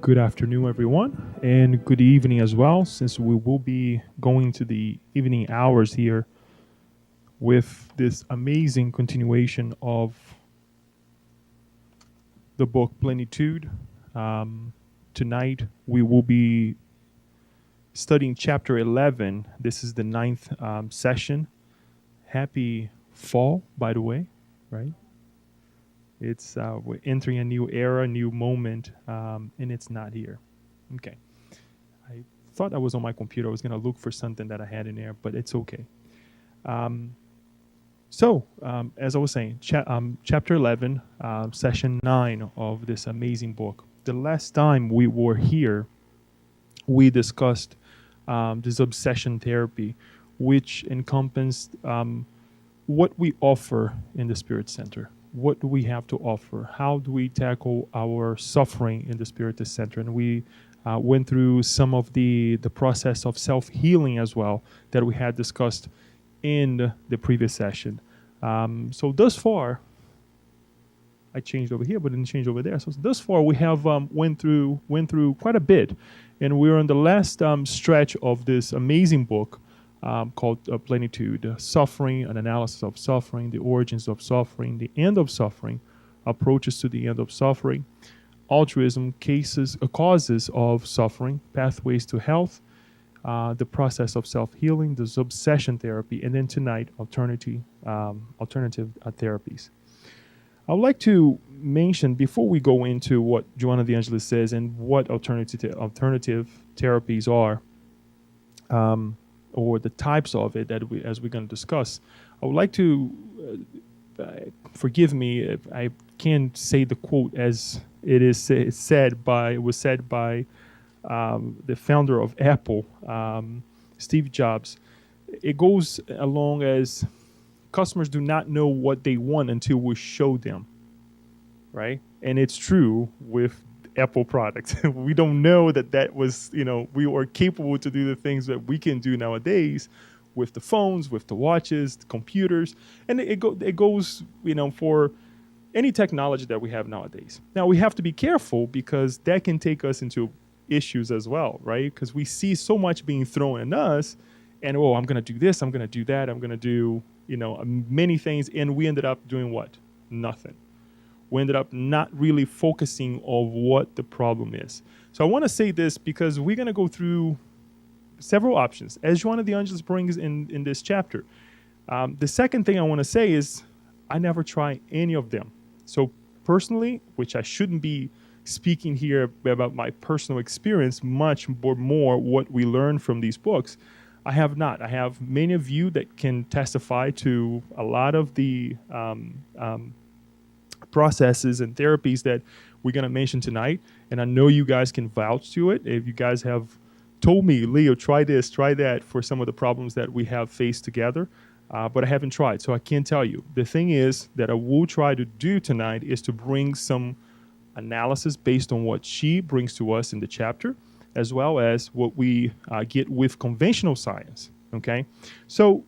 Good afternoon, everyone, and good evening as well, since we will be going to the evening hours here with this amazing continuation of the book Plenitude. Tonight, we will be studying chapter 11. This is the ninth session. Happy fall, by the way, right? It's we're entering a new era, a new moment, and it's not here. Okay. I thought I was on my computer. I was going to look for something that I had in there, but it's okay. As I was saying, chapter 11, session 9 of this amazing book. The last time we were here, we discussed this obsession therapy, which encompassed what we offer in the Spirit Center. What do we have to offer? How do we tackle our suffering in the Spirit Center? And we went through some of the process of self-healing as well that we had discussed in the previous session. So thus far, I changed over here, but didn't change over there. So thus far, we have went through quite a bit, and we're on the last stretch of this amazing book called Plenitude: Suffering, an analysis of suffering, the origins of suffering, the end of suffering, approaches to the end of suffering, altruism, causes of suffering, pathways to health, the process of self-healing, the obsession therapy, and then tonight, alternative therapies. I would like to mention, before we go into what Joanna De Angelis says and what alternative therapies are, or the types of it that as we're going to discuss, I would like to, forgive me if I can't say the quote as it was said by the founder of Apple, Steve Jobs. It goes along as customers do not know what they want until we show them, right? And it's true with Apple products. We don't know that was, we are capable to do the things that we can do nowadays with the phones, with the watches, the computers, and it goes, for any technology that we have nowadays. Now we have to be careful because that can take us into issues as well, right? Because we see so much being thrown at us, and I'm going to do this, I'm going to do that, I'm going to do, many things, and we ended up doing what? Nothing. We ended up not really focusing on what the problem is. So I want to say this because we're going to go through several options, as Joanna De Angelis brings in this chapter. The second thing I want to say is I never try any of them. So personally, which I shouldn't be speaking here about my personal experience, much more what we learn from these books, I have not. I have many of you that can testify to a lot of the processes and therapies that we're going to mention tonight, and I know you guys can vouch to it. If you guys have told me, Leo, try this, try that for some of the problems that we have faced together, but I haven't tried, so I can't tell you. The thing is that I will try to do tonight is to bring some analysis based on what she brings to us in the chapter, as well as what we get with conventional science, okay? So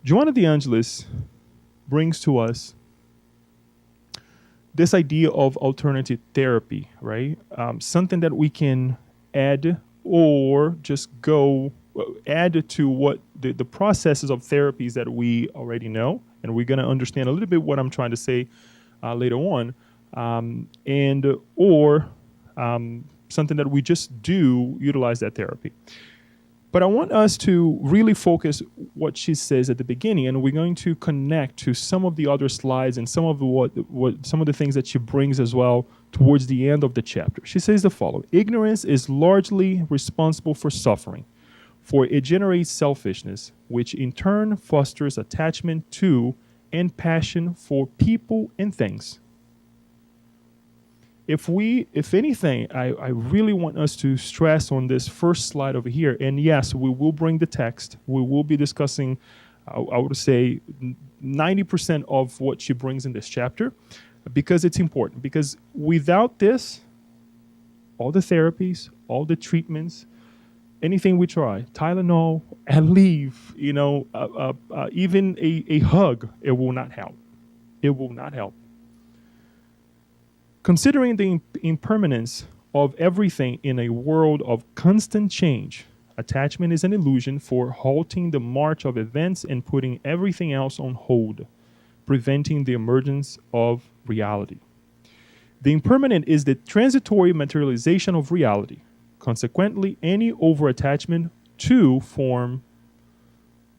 Joanna De Angelis brings to us this idea of alternative therapy, right? Something that we can add or just add to what the processes of therapies that we already know. And we're going to understand a little bit what I'm trying to say later on. Or something that we just do utilize that therapy. But I want us to really focus what she says at the beginning, and we're going to connect to some of the other slides and some of some of the things that she brings as well towards the end of the chapter. She says the following: ignorance is largely responsible for suffering, for it generates selfishness, which in turn fosters attachment to and passion for people and things. If anything, I really want us to stress on this first slide over here. And yes, we will bring the text. We will be discussing, I would say, 90% of what she brings in this chapter, because it's important. Because without this, all the therapies, all the treatments, anything we try, Tylenol, Aleve, even a hug, it will not help. It will not help. Considering the impermanence of everything in a world of constant change, attachment is an illusion for halting the march of events and putting everything else on hold, preventing the emergence of reality. The impermanent is the transitory materialization of reality. Consequently, any overattachment to form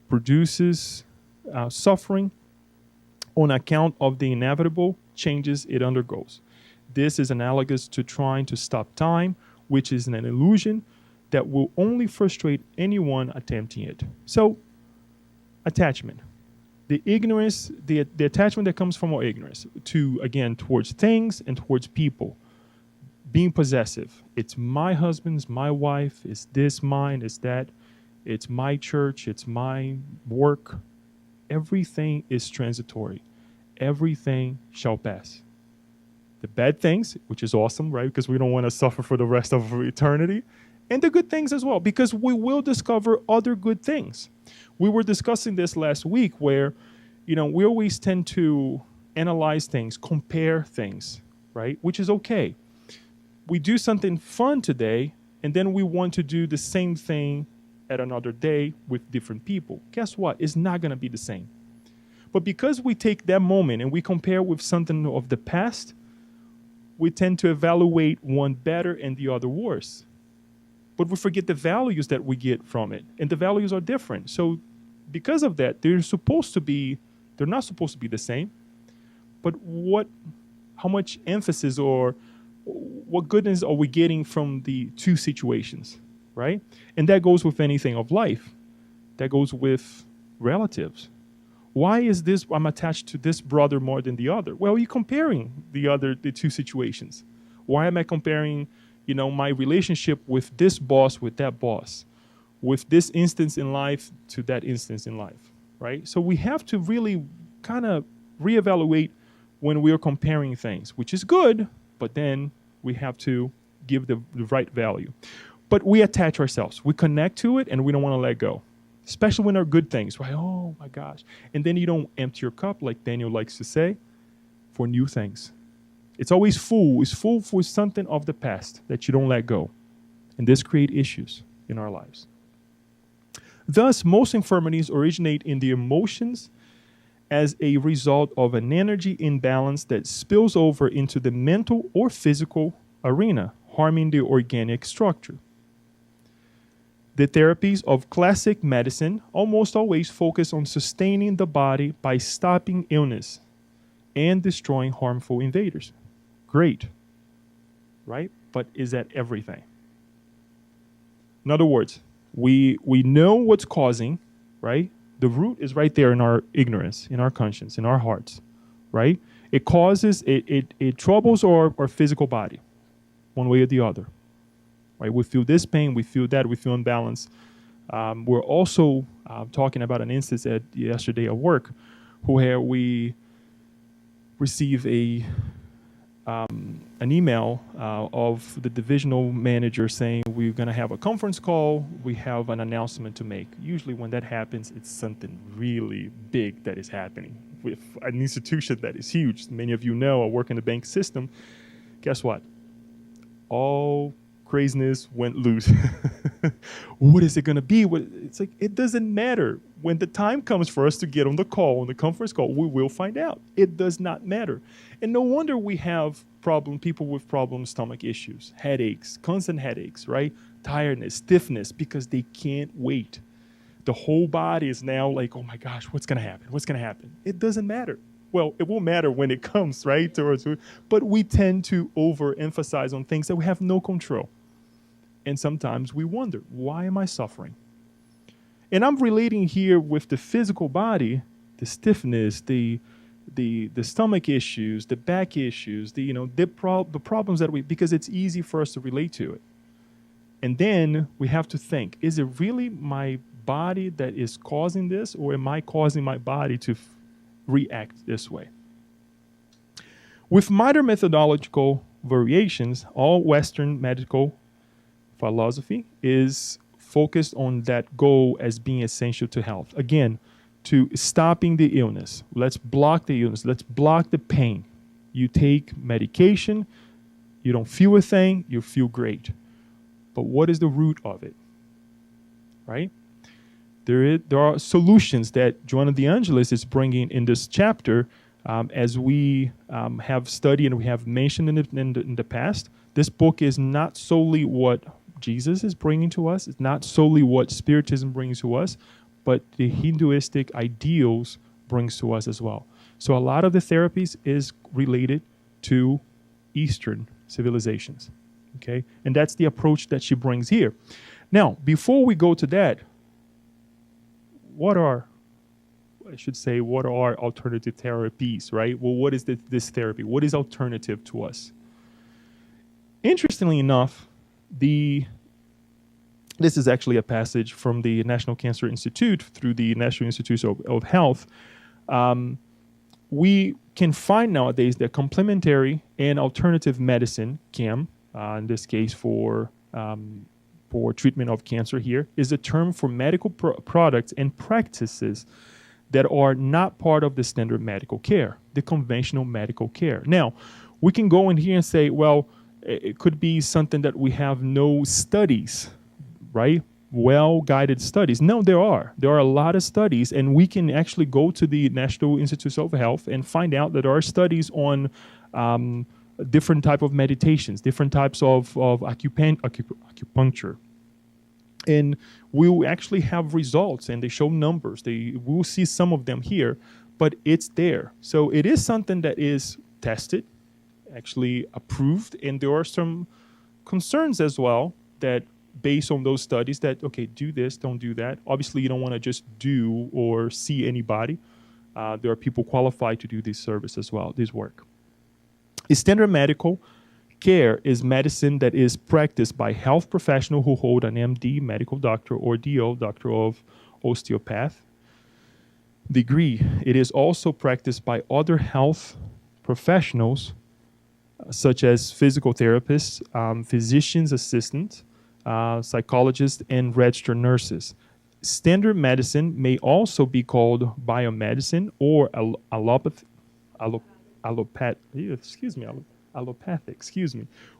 produces suffering on account of the inevitable changes it undergoes. This is analogous to trying to stop time, which is an illusion that will only frustrate anyone attempting it. So, attachment. The ignorance, the attachment that comes from our ignorance to, again, towards things and towards people. Being possessive. It's my husband's, my wife, it's this mine, it's that, it's my church, it's my work. Everything is transitory. Everything shall pass. The bad things, which is awesome, right? Because we don't want to suffer for the rest of eternity. And the good things as well, because we will discover other good things. We were discussing this last week where, we always tend to analyze things, compare things, right? Which is okay. We do something fun today, and then we want to do the same thing at another day with different people. Guess what? It's not going to be the same. But because we take that moment and we compare with something of the past, we tend to evaluate one better and the other worse. But we forget the values that we get from it. And the values are different. So because of that, they're not supposed to be the same. But how much emphasis or what goodness are we getting from the two situations, right? And that goes with anything of life. That goes with relatives. Why is this, I'm attached to this brother more than the other? Well, you're comparing the two situations. Why am I comparing, my relationship with this boss with that boss, with this instance in life to that instance in life, right? So we have to really kind of reevaluate when we are comparing things, which is good, but then we have to give the right value. But we attach ourselves. We connect to it, and we don't want to let go. Especially when they're good things, right? Oh my gosh. And then you don't empty your cup, like Daniel likes to say, for new things. It's always full. It's full for something of the past that you don't let go. And this creates issues in our lives. Thus, most infirmities originate in the emotions as a result of an energy imbalance that spills over into the mental or physical arena, harming the organic structure. The therapies of classic medicine almost always focus on sustaining the body by stopping illness and destroying harmful invaders. Great, right? But is that everything? In other words, we know what's causing, right? The root is right there in our ignorance, in our conscience, in our hearts, right? It causes, it troubles our physical body, one way or the other. Right, we feel this pain, we feel that, we feel imbalance. We're also talking about an instance yesterday at work where we receive an email of the divisional manager saying we're going to have a conference call, we have an announcement to make. Usually when that happens, it's something really big that is happening with an institution that is huge. Many of you know, I work in the bank system. Guess what? All craziness went loose. What is it going to be? It's like, it doesn't matter. When the time comes for us to get on the conference call, we will find out. It does not matter. And no wonder we have people with stomach issues, headaches, constant headaches, right? Tiredness, stiffness, because they can't wait. The whole body is now like, oh my gosh, what's going to happen? What's going to happen? It doesn't matter. Well, it won't matter when it comes, right? But we tend to overemphasize on things that we have no control. And sometimes we wonder, why am I suffering? And I'm relating here with the physical body, the stiffness, the stomach issues, the back issues, the problems because it's easy for us to relate to it. And then we have to think, is it really my body that is causing this, or am I causing my body to react this way? With minor methodological variations, all Western medical philosophy is focused on that goal as being essential to health. Again, to stopping the illness. Let's block the illness. Let's block the pain. You take medication, You don't feel a thing, you feel great. But what is the root of it? Right? There are solutions that Joanna De Angelis is bringing in this chapter, as we have studied and we have mentioned in the past. This book is not solely what Jesus is bringing to us. It's not solely what Spiritism brings to us, but the Hinduistic ideals brings to us as well. So a lot of the therapies is related to Eastern civilizations, okay? And that's the approach that she brings here. Now, before we go to that, what are alternative therapies, right? Well, what is this therapy? What is alternative to us? Interestingly enough, this is actually a passage from the National Cancer Institute through the National Institutes of Health. We can find nowadays that complementary and alternative medicine, CAM, in this case for treatment of cancer here, is a term for medical products and practices that are not part of the standard medical care, the conventional medical care. Now, we can go in here and say, well, it could be something that we have no studies, right? Well-guided studies. No, there are. There are a lot of studies, and we can actually go to the National Institutes of Health and find out that there are studies on different type of meditations, different types of acupuncture. And we'll actually have results, and they show numbers. We'll see some of them here, but it's there. So it is something that is tested, actually approved, and there are some concerns as well that based on those studies that, okay, do this, don't do that. Obviously, you don't want to just do or see anybody. There are people qualified to do this service as well, this work. Standard medical care is medicine that is practiced by health professionals who hold an MD, medical doctor, or DO, doctor of osteopath degree. It is also practiced by other health professionals, such as physical therapists, physician's assistants, psychologists, and registered nurses. Standard medicine may also be called biomedicine or allopathic,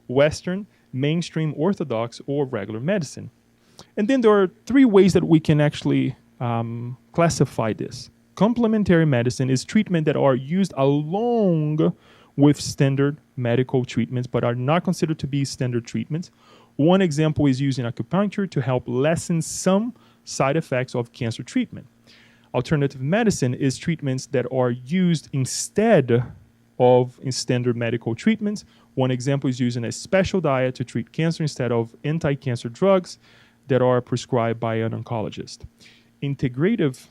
Western, mainstream orthodox, or regular medicine. And then there are three ways that we can actually classify this. Complementary medicine is treatment that are used along with standard medical treatments, but are not considered to be standard treatments. One example is using acupuncture to help lessen some side effects of cancer treatment. Alternative medicine is treatments that are used instead of standard medical treatments. One example is using a special diet to treat cancer instead of anti-cancer drugs that are prescribed by an oncologist. Integrative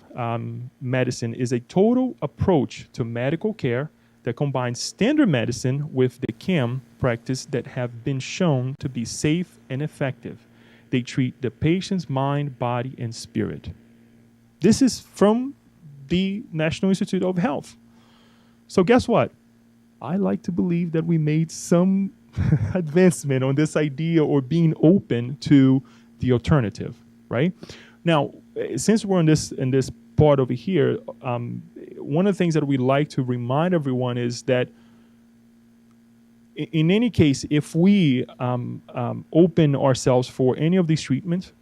medicine is a total approach to medical care that combines standard medicine with the CAM practice that have been shown to be safe and effective. They treat the patient's mind, body, and spirit. This is from the National Institute of Health. So guess what? I like to believe that we made some advancement on this idea or being open to the alternative, right? Now, since we're in this part over here, one of the things that we like to remind everyone is that in any case, if we open ourselves for any of these treatments,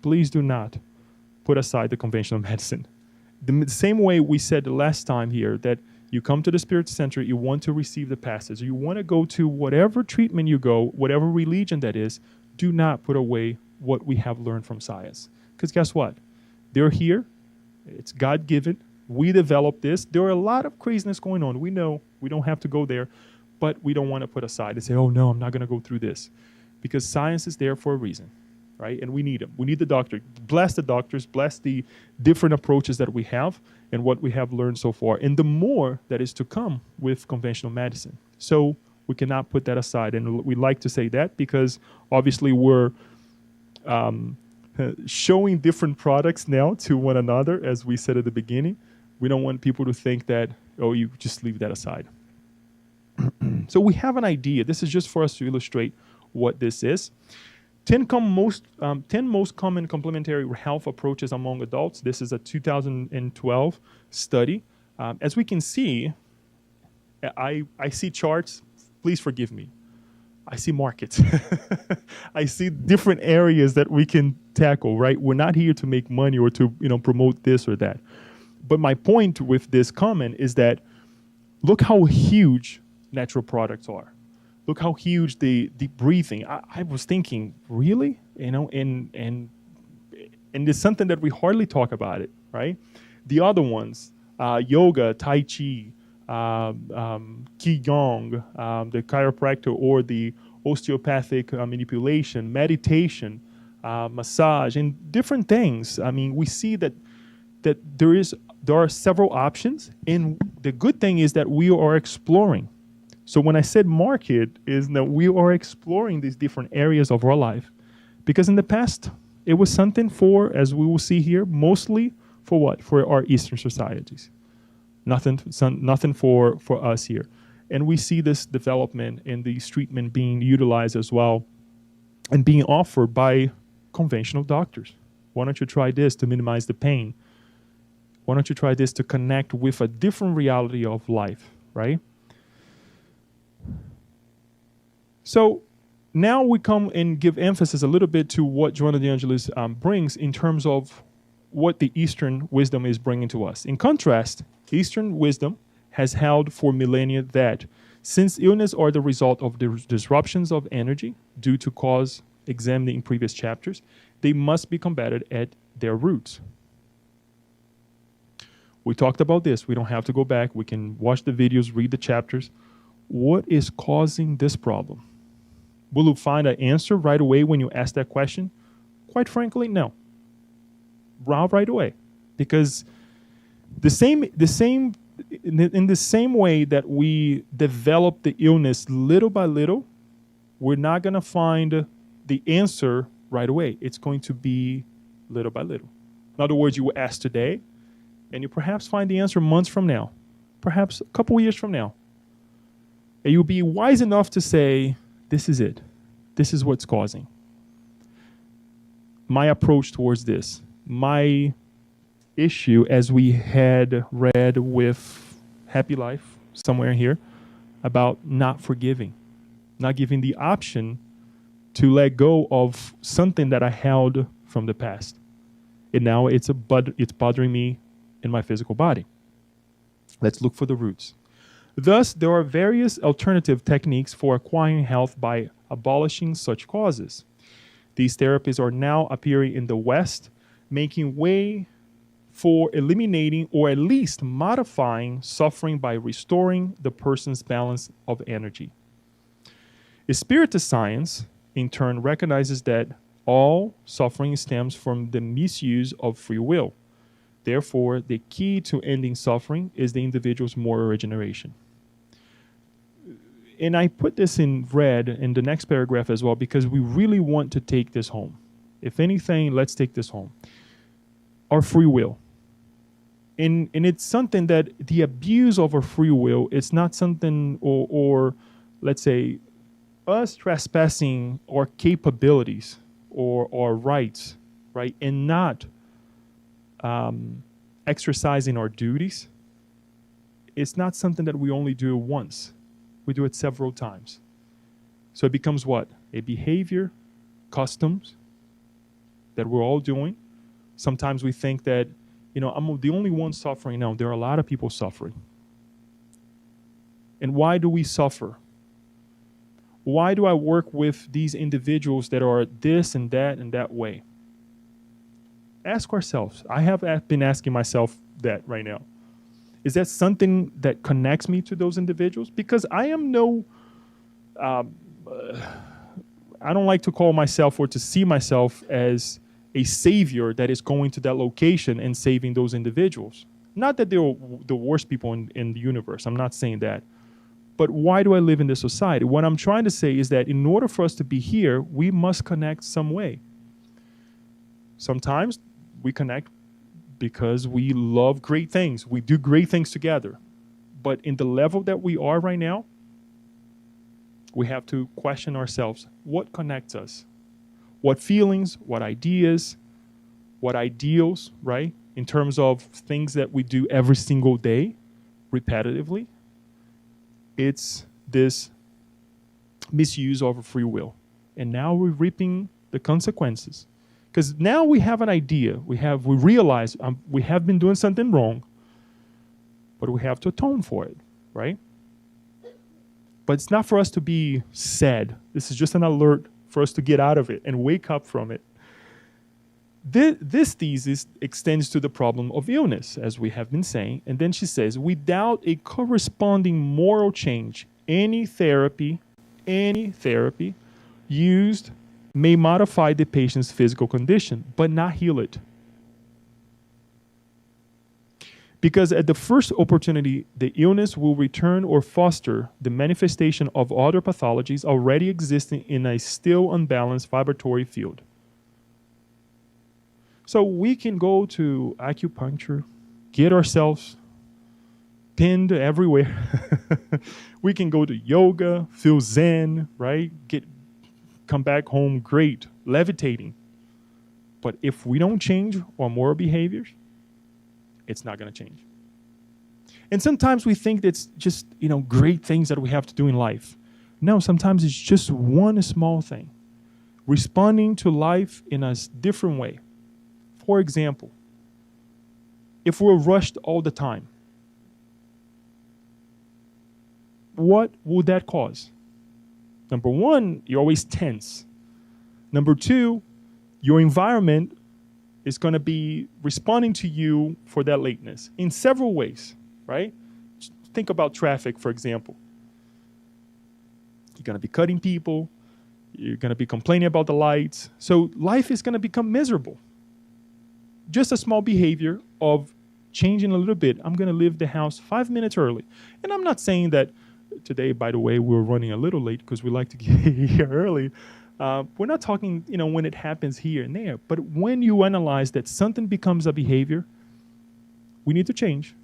please do not put aside the conventional medicine. The same way we said the last time here that you come to the Spirit Center, you want to receive the passage, you want to go to whatever treatment you go, whatever religion that is, do not put away what we have learned from science. Because guess what? They're here. It's God-given. We developed this. There are a lot of craziness going on. We know we don't have to go there, but we don't want to put aside and say, oh, no, I'm not going to go through this. Because science is there for a reason, right? And we need them. We need the doctor. Bless the doctors. Bless the different approaches that we have and what we have learned so far. And the more that is to come with conventional medicine. So we cannot put that aside. And we like to say that because obviously we're showing different products now to one another, as we said at the beginning. We don't want people to think that, oh, you just leave that aside. So we have an idea. This is just for us to illustrate what this is. 10 most common complementary health approaches among adults. This is a 2012 study. As we can see, I see charts. Please forgive me. I see markets. I see different areas that we can tackle, right? We're not here to make money or to, promote this or that. But my point with this comment is that look how huge natural products are. Look how huge the deep breathing. I was thinking, really? And it's something that we hardly talk about it, right? The other ones, yoga, Tai Chi, Qigong, the chiropractor or the osteopathic manipulation, meditation, massage, and different things. I mean, we see that there are several options, and the good thing is that we are exploring. So when I said market, is that we are exploring these different areas of our life, because in the past it was something for, as we will see here, mostly for what? For our Eastern societies. Nothing for us here. And we see this development and these treatment being utilized as well and being offered by conventional doctors. Why don't you try this to minimize the pain? Why don't you try this to connect with a different reality of life, right? So now we come and give emphasis a little bit to what Joanna de Angelis brings in terms of what the Eastern wisdom is bringing to us. In contrast, Eastern wisdom has held for millennia that since illness are the result of the disruptions of energy due to cause examined in previous chapters, they must be combated at their roots. We talked about this. We don't have to go back. We can watch the videos, read the chapters. What is causing this problem? Will you find an answer right away when you ask that question? Quite frankly, no. Right away. Because in the same way that we develop the illness little by little, we're not going to find the answer right away. It's going to be little by little. In other words, you will ask today, and you perhaps find the answer months from now, perhaps a couple years from now. And you'll be wise enough to say, this is it. This is what's causing. My approach towards this, my issue, as we had read with Happy Life somewhere here, about not forgiving, not giving the option to let go of something that I held from the past. And now it's bothering me in my physical body. Let's look for the roots. Thus, there are various alternative techniques for acquiring health by abolishing such causes. These therapies are now appearing in the West, making way for eliminating or at least modifying suffering by restoring the person's balance of energy. Spiritist science, in turn, recognizes that all suffering stems from the misuse of free will. Therefore, the key to ending suffering is the individual's moral regeneration. And I put this in red in the next paragraph as well, because we really want to take this home. If anything, let's take this home. Our free will. And it's something that the abuse of our free will, it's not something, or let's say, us trespassing our capabilities or our rights, right? And not exercising our duties. It's not something that we only do once. We do it several times. So it becomes what? A behavior, customs that we're all doing. Sometimes we think that, I'm the only one suffering. No, there are a lot of people suffering. And why do we suffer? Why do I work with these individuals that are this and that way? Ask ourselves. I have been asking myself that right now. Is that something that connects me to those individuals? Because I am I don't like to call myself or to see myself as a savior that is going to that location and saving those individuals. Not that they're the worst people in the universe. I'm not saying that. But why do I live in this society? What I'm trying to say is that in order for us to be here, we must connect some way. Sometimes we connect because we love great things. We do great things together. But in the level that we are right now, we have to question ourselves. What connects us? What feelings, what ideas, what ideals, right? In terms of things that we do every single day, repetitively. It's this misuse of our free will. And now we're reaping the consequences. Because now we have an idea. We realize we have been doing something wrong, but we have to atone for it, right? But it's not for us to be sad. This is just an alert for us to get out of it and wake up from it. This thesis extends to the problem of illness, as we have been saying. And then she says, without a corresponding moral change, any therapy used may modify the patient's physical condition, but not heal it. Because at the first opportunity, the illness will return or foster the manifestation of other pathologies already existing in a still unbalanced vibratory field. So we can go to acupuncture, get ourselves pinned everywhere. We can go to yoga, feel zen, right? Come back home great, levitating. But if we don't change our moral behaviors, it's not going to change. And sometimes we think that's just, great things that we have to do in life. No, sometimes it's just one small thing. Responding to life in a different way. For example, if we're rushed all the time, what would that cause? Number one, you're always tense. Number two, your environment is going to be responding to you for that lateness in several ways, right? Think about traffic, for example. You're going to be cutting people. You're going to be complaining about the lights. So life is going to become miserable. Just a small behavior of changing a little bit. I'm going to leave the house 5 minutes early. And I'm not saying that today, by the way, we're running a little late because we like to get here early. We're not talking, when it happens here and there. But when you analyze that something becomes a behavior, we need to change.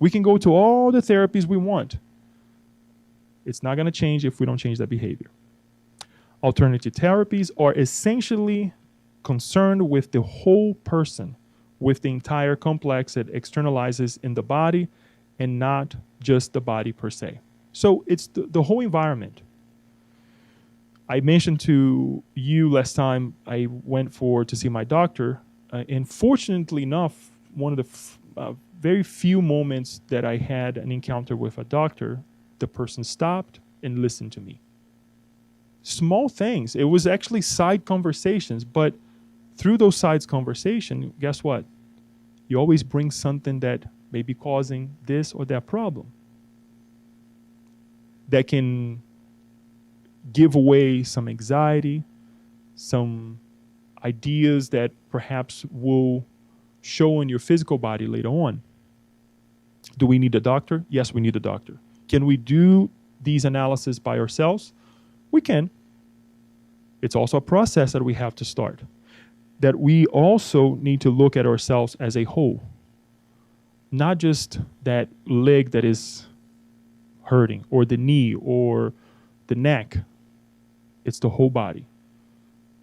We can go to all the therapies we want. It's not going to change if we don't change that behavior. Alternative therapies are essentially concerned with the whole person, with the entire complex that externalizes in the body and not just the body per se. So it's the whole environment. I mentioned to you last time I went to see my doctor, and fortunately enough, one of the very few moments that I had an encounter with a doctor, the person stopped and listened to me. Small things. It was actually side conversations, but through those side conversations, guess what? You always bring something that may be causing this or that problem that can give away some anxiety, some ideas that perhaps will show in your physical body later on. Do we need a doctor? Yes, we need a doctor. Can we do these analyses by ourselves? We can. It's also a process that we have to start. That we also need to look at ourselves as a whole. Not just that leg that is hurting, or the knee, or the neck. It's the whole body,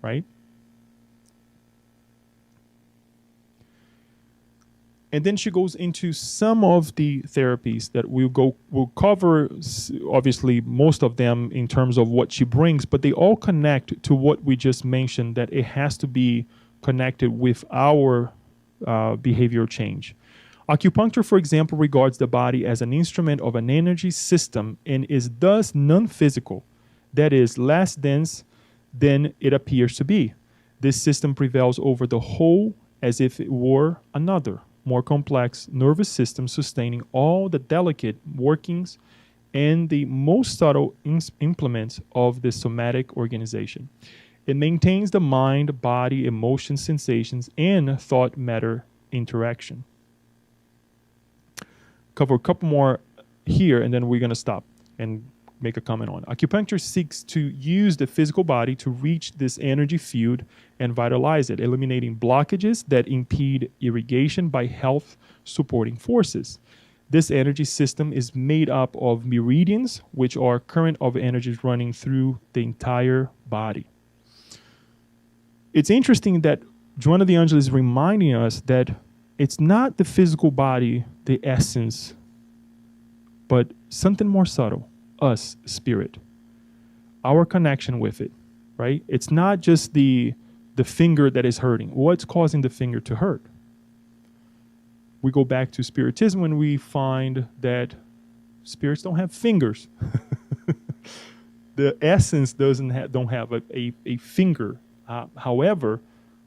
right? And then she goes into some of the therapies that we'll cover, obviously, most of them in terms of what she brings, but they all connect to what we just mentioned, that it has to be connected with our behavioral change. Acupuncture, for example, regards the body as an instrument of an energy system and is thus non-physical, that is, less dense than it appears to be. This system prevails over the whole as if it were another, more complex nervous system sustaining all the delicate workings and the most subtle implements of the somatic organization. It maintains the mind, body, emotions, sensations, and thought-matter interaction. Cover a couple more here, and then we're going to stop and make a comment on. Acupuncture seeks to use the physical body to reach this energy field and vitalize it, eliminating blockages that impede irrigation by health supporting forces. This energy system is made up of meridians, which are current of energies running through the entire body. It's interesting that Joana de Angel is reminding us that it's not the physical body, the essence, but something more subtle, us, spirit. our connection with it, right? It's not just the finger that is hurting. What's causing the finger to hurt? We go back to Spiritism when we find that spirits don't have fingers. The essence don't have a finger. However,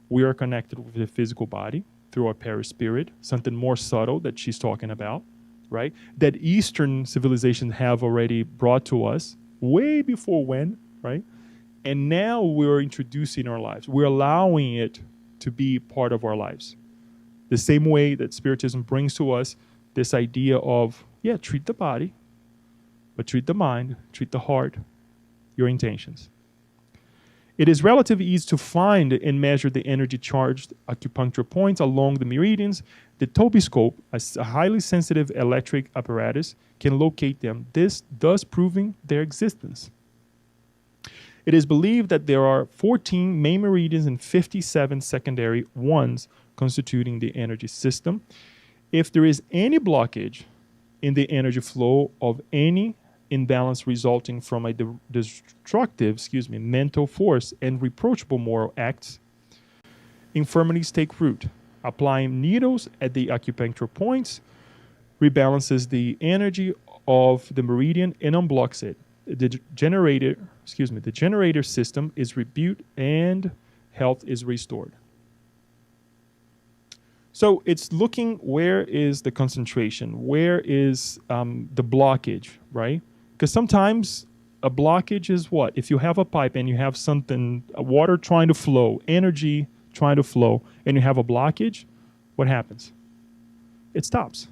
we are connected with the physical body through our perispirit, something more subtle that she's talking about, right? That Eastern civilizations have already brought to us way before when, right? And now we're introducing our lives. We're allowing it to be part of our lives. The same way that Spiritism brings to us this idea of, yeah, treat the body, but treat the mind, treat the heart, your intentions. It is relatively easy to find and measure the energy charged acupuncture points along the meridians. The tobiscope, a highly sensitive electric apparatus, can locate them, this thus proving their existence. It is believed that there are 14 main meridians and 57 secondary ones constituting the energy system. If there is any blockage in the energy flow of any imbalance resulting from a destructive, mental force and reproachable moral acts, infirmities take root. Applying needles at the acupuncture points rebalances the energy of the meridian and unblocks it. The generator system is rebooted and health is restored. So it's looking where is the concentration, where is the blockage, right? Because sometimes a blockage is what? If you have a pipe and you have something, water trying to flow, energy trying to flow, and you have a blockage, what happens? It stops.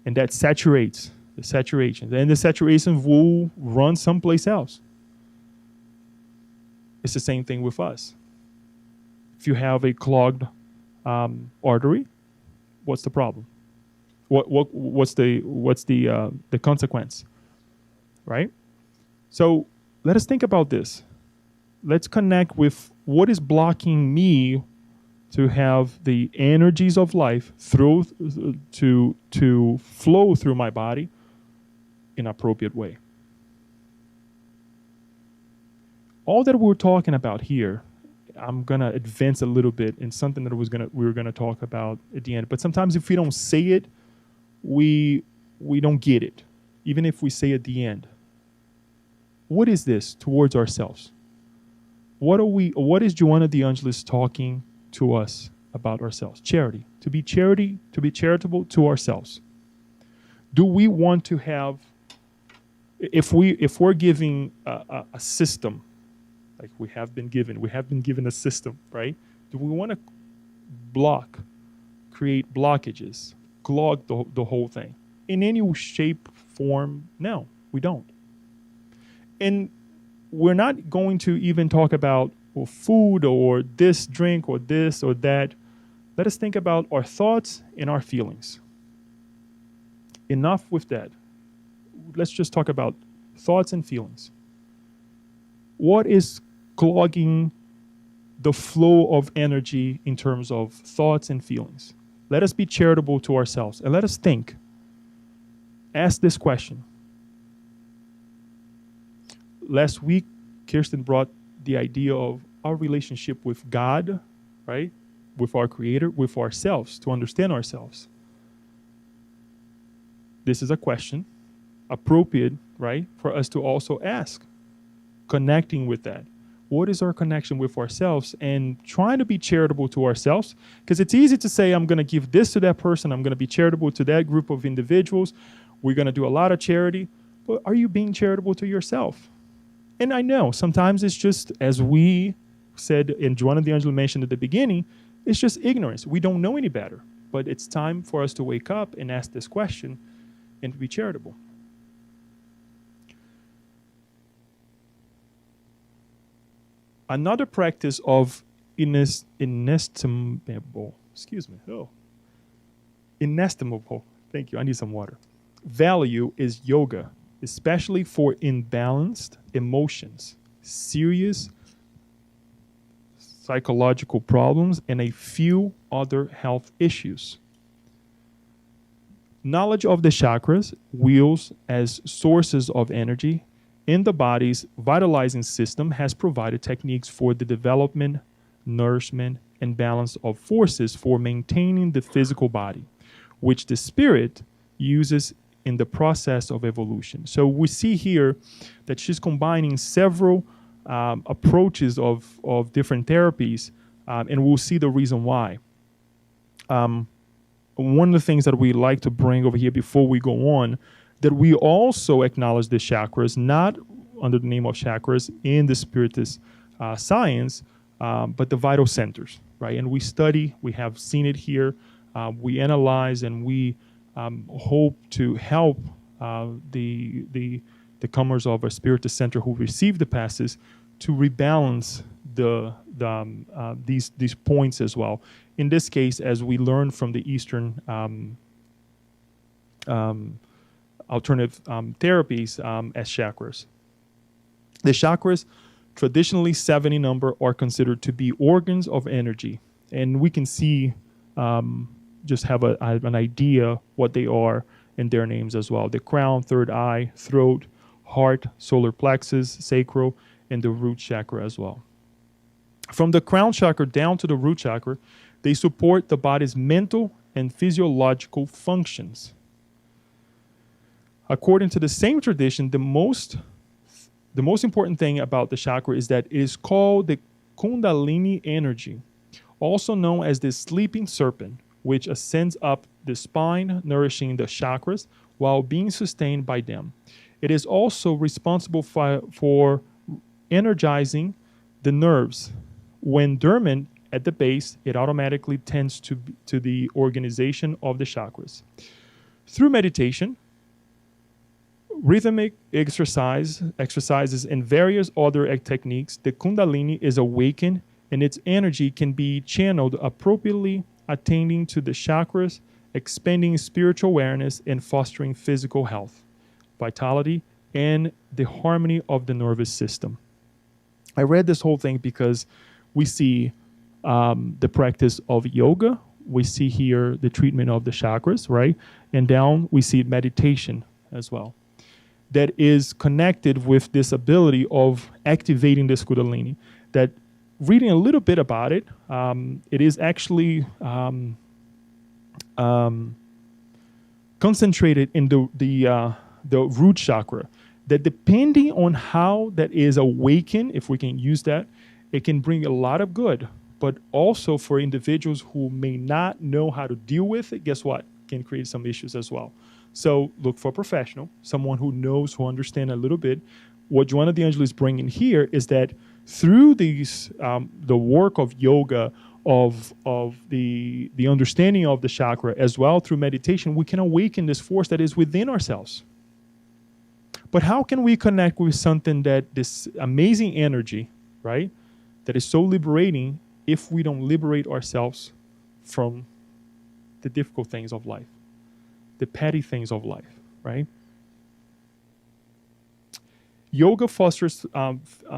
And that saturates the saturation. Then the saturation will run someplace else. It's the same thing with us. If you have a clogged artery, what's the problem? What's the consequence? Right? So let us think about this. Let's connect with what is blocking me to have the energies of life to flow through my body in an appropriate way. All that we're talking about here, I'm gonna advance a little bit in something that we were gonna talk about at the end. But sometimes if we don't say it, we don't get it, even if we say at the end. What is this towards ourselves? What is Joanna de Angelis talking to us about ourselves? Charity. To be charitable to ourselves. Do we want to have, if we're giving a system, like we have been given a system, right? Do we want to create blockages, clog the whole thing? In any shape, form, no, we don't. And we're not going to even talk about food or this drink or this or that. Let us think about our thoughts and our feelings. Enough with that. Let's just talk about thoughts and feelings. What is clogging the flow of energy in terms of thoughts and feelings? Let us be charitable to ourselves and let us think. Ask this question. Last week, Kirsten brought the idea of our relationship with God, right? With our Creator, with ourselves, to understand ourselves. This is a question appropriate, right, for us to also ask, connecting with that. What is our connection with ourselves and trying to be charitable to ourselves? Because it's easy to say, I'm going to give this to that person. I'm going to be charitable to that group of individuals. We're going to do a lot of charity. But are you being charitable to yourself? And I know sometimes it's just, as we said, and Joanna de Angelis mentioned at the beginning, it's just ignorance. We don't know any better. But it's time for us to wake up and ask this question and to be charitable. Another practice of inestimable, thank you, I need some water, value is yoga, especially for imbalanced emotions, serious psychological problems, and a few other health issues. Knowledge of the chakras, wheels as sources of energy, in the body's vitalizing system has provided techniques for the development, nourishment, and balance of forces for maintaining the physical body, which the spirit uses in the process of evolution. So we see here that she's combining several approaches of different therapies, and we'll see the reason why. One of the things that we like to bring over here before we go on, that we also acknowledge the chakras, not under the name of chakras in the spiritist science, but the vital centers, right? And we study, we have seen it here, we analyze, and we hope to help the comers of a spiritist center who receive the passes to rebalance these points as well. In this case, as we learn from the Eastern alternative therapies as chakras. The chakras, traditionally 7 in number, are considered to be organs of energy. And we can see, just have an idea what they are in their names as well. The crown, third eye, throat, heart, solar plexus, sacral, and the root chakra as well. From the crown chakra down to the root chakra, they support the body's mental and physiological functions. According to the same tradition, the most important thing about the chakra is that it is called the Kundalini energy, also known as the sleeping serpent, which ascends up the spine, nourishing the chakras while being sustained by them. It is also responsible for energizing the nerves. When dormant at the base, it automatically tends to the organization of the chakras. Through meditation, rhythmic exercises, and various other techniques, the Kundalini is awakened and its energy can be channeled appropriately, attending to the chakras, expanding spiritual awareness, and fostering physical health, vitality, and the harmony of the nervous system. I read this whole thing because we see the practice of yoga. We see here the treatment of the chakras, right? And down we see meditation as well. That is connected with this ability of activating this Kundalini. That reading a little bit about it, it is actually concentrated in the root chakra. That depending on how that is awakened, if we can use that, it can bring a lot of good. But also for individuals who may not know how to deal with it, guess what? Can create some issues as well. So look for a professional, someone who knows, who understands a little bit. What Joanna D'Angelo is bringing here is that through these, the work of yoga, of the understanding of the chakra, as well through meditation, we can awaken this force that is within ourselves. But how can we connect with something that this amazing energy, right, that is so liberating, if we don't liberate ourselves from the difficult things of life, the petty things of life, right? Yoga fosters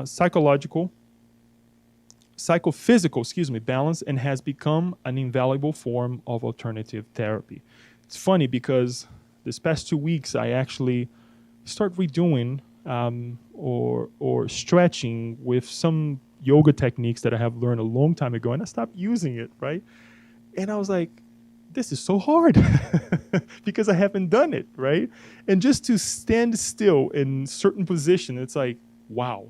psychophysical, balance, and has become an invaluable form of alternative therapy. It's funny because this past 2 weeks I actually start redoing or stretching with some yoga techniques that I have learned a long time ago, and I stopped using it, right? And I was like, this is so hard because I haven't done it, right? And just to stand still in certain position, it's like, wow,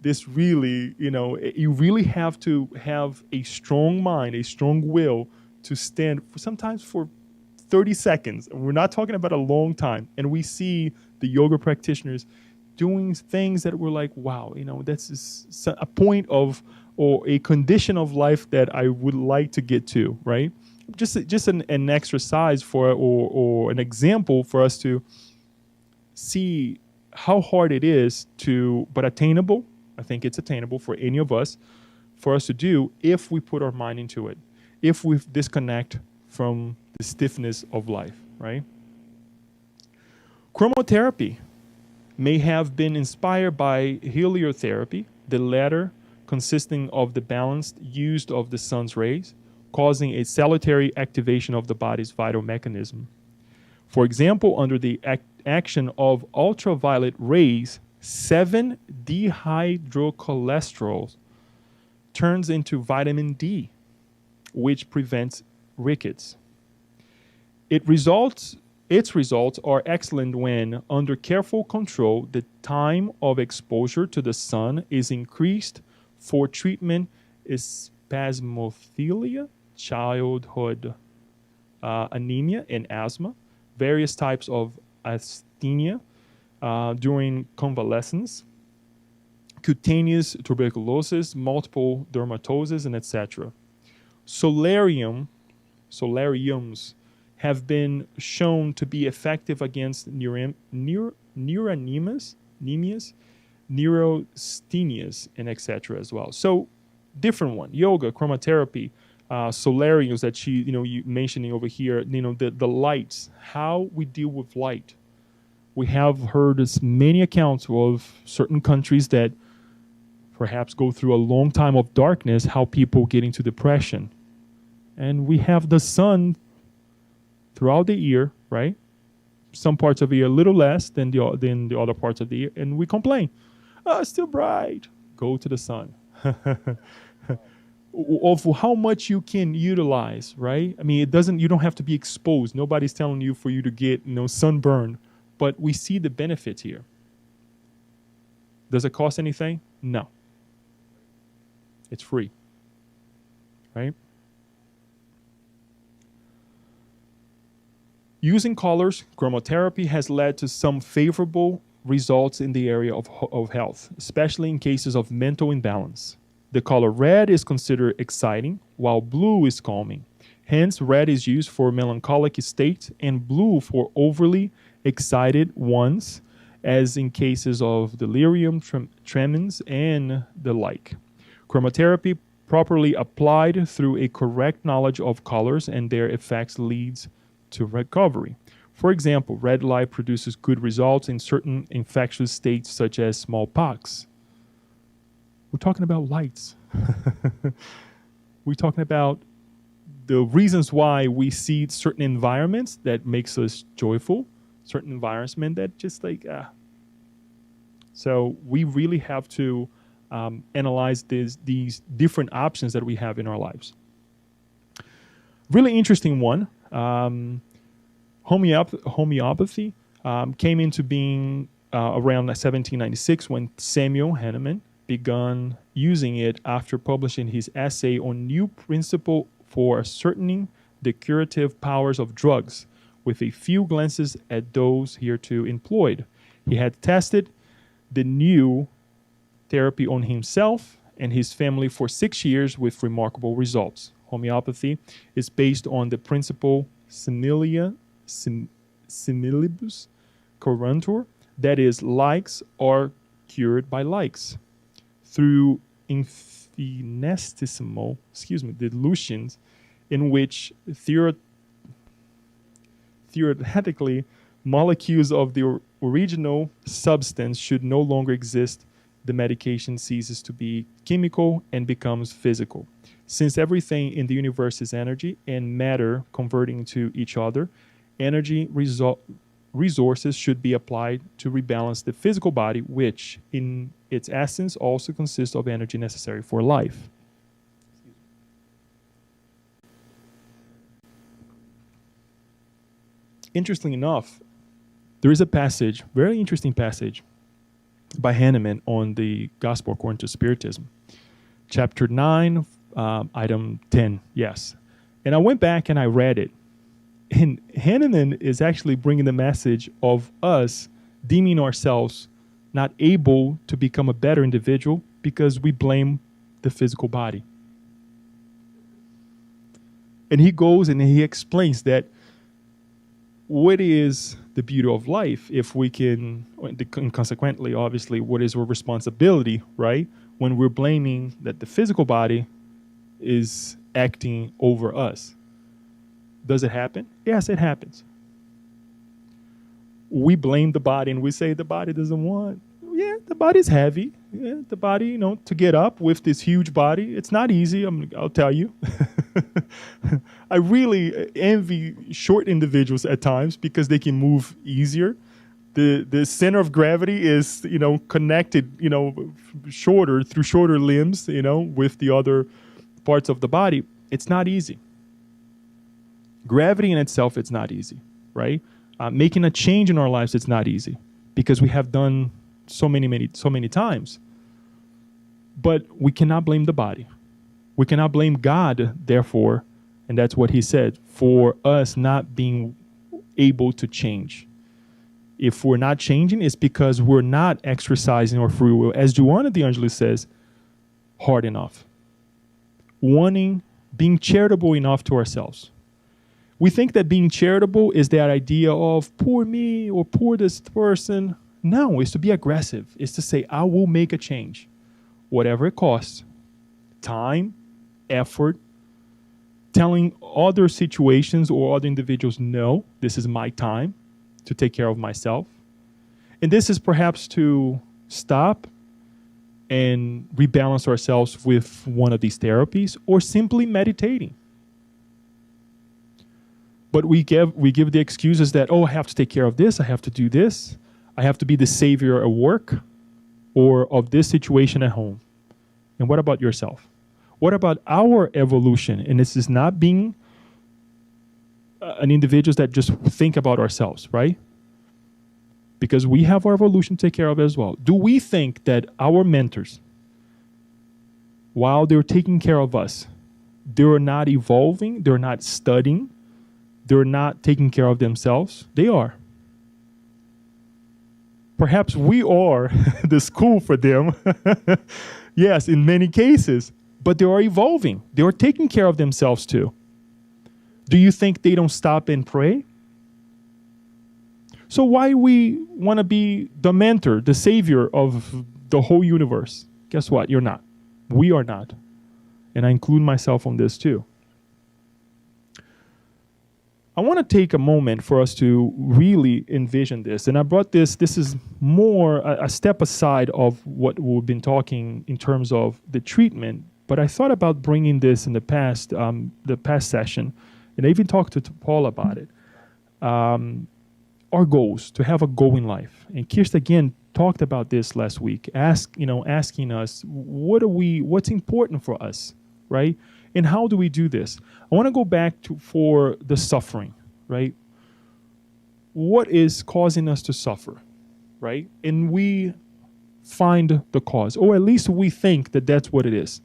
this really, you really have to have a strong mind, a strong will to stand sometimes for 30 seconds. We're not talking about a long time. And we see the yoga practitioners doing things that we're like, wow, that's a point of, or a condition of life that I would like to get to, right? Just an exercise for, or an example for us to see how hard it is to, but attainable. I think it's attainable for any of us, for us to do if we put our mind into it, if we disconnect from the stiffness of life, right? Chromotherapy may have been inspired by heliotherapy, the latter consisting of the balanced use of the sun's rays, causing a salutary activation of the body's vital mechanism. For example, under the action of ultraviolet rays, 7 dehydrocholesterol turns into vitamin D, which prevents rickets. Its results are excellent when, under careful control, the time of exposure to the sun is increased for treatment spasmophilia, childhood anemia and asthma, various types of asthenia during convalescence, cutaneous tuberculosis, multiple dermatosis, and etc. Solariums have been shown to be effective against neurasthenias, neurasthenias, and etc. as well. So, different one: yoga, chromotherapy, solariums that you mentioning over here. The lights, how we deal with light. We have heard as many accounts of certain countries that perhaps go through a long time of darkness, how people get into depression. And we have the sun throughout the year, right? Some parts of the year a little less than the other parts of the year, and we complain. Oh, it's still bright. Go to the sun. Of how much you can utilize, right? I mean, you don't have to be exposed. Nobody's telling you for you to get, sunburned, but we see the benefits here. Does it cost anything? No. It's free, right? Using colors, chromotherapy has led to some favorable results in the area of health, especially in cases of mental imbalance. The color red is considered exciting, while blue is calming. Hence, red is used for melancholic states and blue for overly excited ones, as in cases of delirium tremens and the like. Chromotherapy, properly applied through a correct knowledge of colors and their effects, leads to recovery. For example, red light produces good results in certain infectious states such as smallpox. We're talking about lights. We're talking about the reasons why we see certain environments that makes us joyful, certain environments that just So we really have to analyze these different options that we have in our lives. Really interesting one. Homeopathy came into being around 1796 when Samuel Hahnemann began using it after publishing his essay on new principle for ascertaining the curative powers of drugs, with a few glances at those hereto employed. He had tested the new therapy on himself and his family for 6 years with remarkable results. Homeopathy is based on the principle similibus curantur, that is, likes are cured by likes. Through infinitesimal dilutions in which theoretically molecules of the original substance should no longer exist, the medication ceases to be chemical and becomes physical. Since everything in the universe is energy and matter converting to each other, energy resources should be applied to rebalance the physical body, which in its essence also consists of energy necessary for life. Interestingly enough, there is a passage, very interesting passage, by Hahnemann on the Gospel according to Spiritism. Chapter 9, item 10, yes. And I went back and I read it. And Hahnemann is actually bringing the message of us deeming ourselves not able to become a better individual because we blame the physical body. And he goes and he explains that what is the beauty of life if we can, and consequently, obviously, what is our responsibility, right? When we're blaming that the physical body is acting over us. Does it happen? Yes, it happens. We blame the body and we say the body doesn't want. Yeah, the body's heavy. Yeah, the body, to get up with this huge body, it's not easy. I'll tell you. I really envy short individuals at times because they can move easier. The center of gravity is, connected, through shorter limbs, with the other parts of the body. It's not easy. Gravity in itself, it's not easy, right? Making a change in our lives, it's not easy because we have done so many times. But we cannot blame the body. We cannot blame God, therefore, and that's what he said, for us not being able to change. If we're not changing, it's because we're not exercising our free will. As Joanna De Angelis says, hard enough. Being charitable enough to ourselves. We think that being charitable is that idea of poor me or poor this person. No, it's to be aggressive. It's to say, I will make a change, whatever it costs. Time, effort, telling other situations or other individuals, no, this is my time to take care of myself. And this is perhaps to stop and rebalance ourselves with one of these therapies or simply meditating. But we give the excuses that, I have to take care of this, I have to do this, I have to be the savior at work or of this situation at home. And what about yourself? What about our evolution? And this is not being an individuals that just think about ourselves, right? Because we have our evolution to take care of as well. Do we think that our mentors, while they're taking care of us, they're not evolving, they're not studying, they're not taking care of themselves? They are. Perhaps we are the school for them. Yes, in many cases. But they are evolving. They are taking care of themselves too. Do you think they don't stop and pray? So why we want to be the mentor, the savior of the whole universe? Guess what? You're not. We are not. And I include myself on this too. I want to take a moment for us to really envision this. And I brought this is more a step aside of what we've been talking in terms of the treatment. But I thought about bringing this in the past session. And I even talked to Paul about it. Our goals, to have a goal in life. And Kirsten again talked about this last week, asking us, what's important for us, right? And how do we do this? I want to go back for the suffering, right? What is causing us to suffer, right? And we find the cause, or at least we think that that's what it is.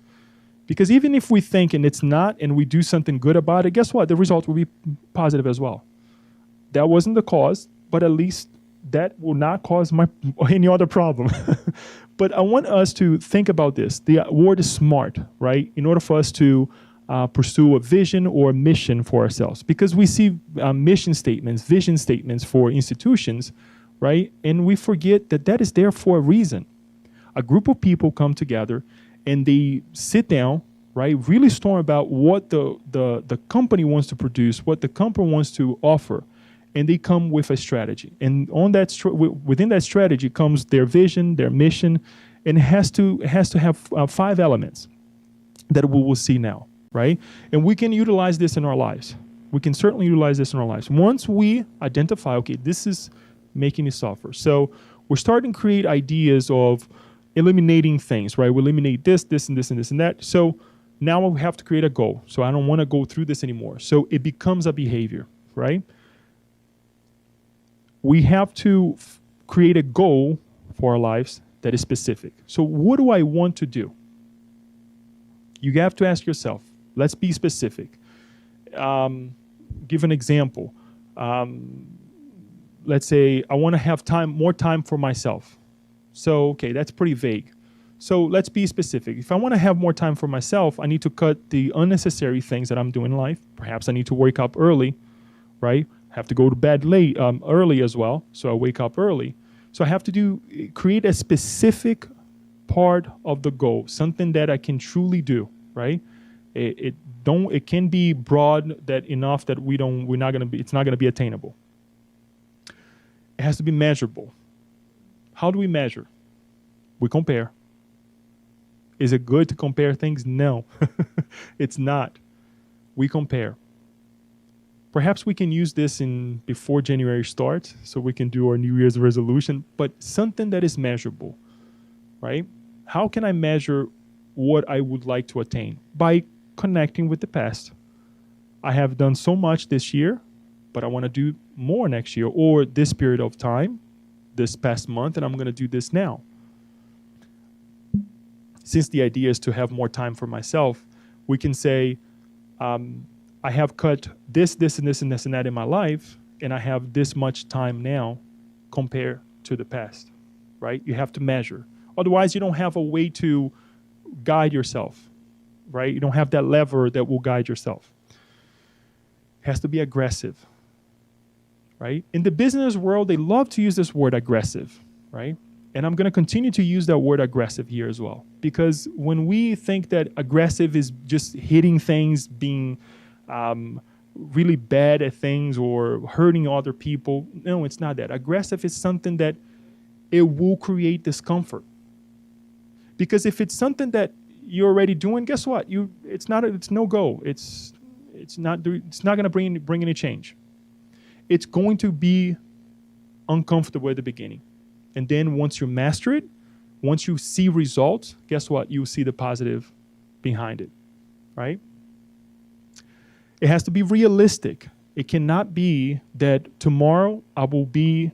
Because even if we think and it's not, and we do something good about it, guess what? The result will be positive as well. That wasn't the cause, but at least that will not cause any other problem. But I want us to think about this. The word is smart, right? In order for us to pursue a vision or a mission for ourselves. Because we see mission statements, vision statements for institutions, right? And we forget that is there for a reason. A group of people come together and they sit down, right? Really storm about what the company wants to produce, what the company wants to offer. And they come with a strategy. And on that within that strategy comes their vision, their mission, and it has to have 5 elements that we will see now, right? And we can utilize this in our lives. We can certainly utilize this in our lives. Once we identify, okay, this is making me suffer. So we're starting to create ideas of eliminating things, right? We eliminate this, and this, and this, and that. So now we have to create a goal. So I don't want to go through this anymore. So it becomes a behavior, right? We have to create a goal for our lives that is specific. So what do I want to do? You have to ask yourself, let's be specific. Give an example. Let's say I want to have more time for myself. So, okay, that's pretty vague. So let's be specific. If I want to have more time for myself, I need to cut the unnecessary things that I'm doing in life. Perhaps I need to wake up early, right? Have to go to bed early as well, so I wake up early. So I have to create a specific part of the goal, something that I can truly do, right? It can be broad that enough that it's not gonna be attainable. It has to be measurable. How do we measure? We compare. Is it good to compare things? No, it's not. We compare. Perhaps we can use this in before January starts, so we can do our New Year's resolution, but something that is measurable, right? How can I measure what I would like to attain? By connecting with the past. I have done so much this year, but I want to do more next year, or this period of time, this past month, and I'm going to do this now. Since the idea is to have more time for myself, we can say, I have cut this, and this, and this, and that in my life, and I have this much time now compared to the past, right? You have to measure. Otherwise, you don't have a way to guide yourself, right? You don't have that lever that will guide yourself. It has to be aggressive, right? In the business world, they love to use this word aggressive, right? And I'm going to continue to use that word aggressive here as well. Because when we think that aggressive is just hitting things, being really bad at things or hurting other people, no, it's not that. Aggressive is something that it will create discomfort. Because if it's something that you're already doing, guess what? It's no go. It's not going to bring any change. It's going to be uncomfortable at the beginning. And then once you master it, once you see results, guess what? You see the positive behind it, right? It has to be realistic. It cannot be that tomorrow I will be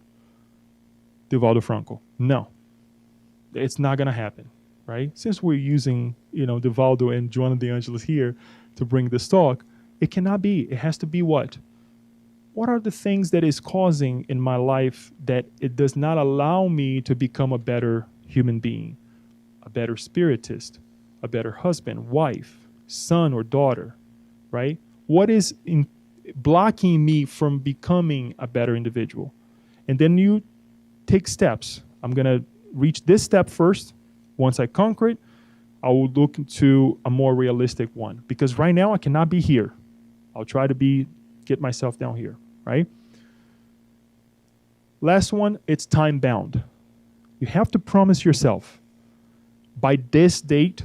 Divaldo Franco. No, it's not going to happen, right? Since we're using, Divaldo and Joana de Angelis here to bring this talk, it cannot be. It has to be what? What are the things that is causing in my life that it does not allow me to become a better human being, a better spiritist, a better husband, wife, son, or daughter, right? What is blocking me from becoming a better individual? And then you take steps. I'm going to reach this step first. Once I conquer it, I will look into a more realistic one. Because right now I cannot be here. I'll try to get myself down here, right? Last one, it's time bound. You have to promise yourself, by this date,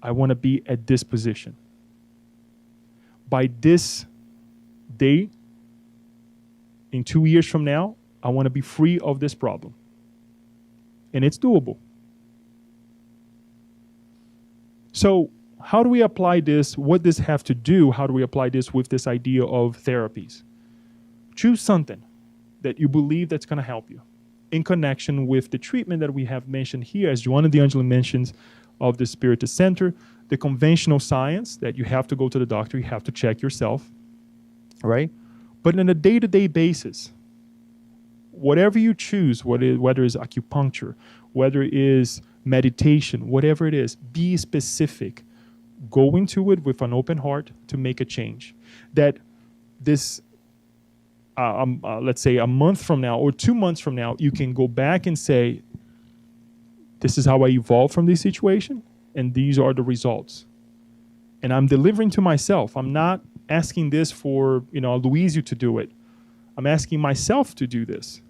I want to be at this position. By this date, in 2 years from now, I want to be free of this problem. And it's doable. So how do we apply this? What does this have to do? How do we apply this with this idea of therapies? Choose something that you believe that's going to help you in connection with the treatment that we have mentioned here, as Joana de Angelis mentions, of the Spiritist Center, the conventional science that you have to go to the doctor, you have to check yourself, right? But on a day-to-day basis, whatever you choose, whether it's acupuncture, whether it is meditation, whatever it is, be specific. Go into it with an open heart to make a change. That this, let's say a month from now or 2 months from now, you can go back and say, this is how I evolved from this situation, and these are the results. And I'm delivering to myself. I'm not asking this for, Louise to do it. I'm asking myself to do this.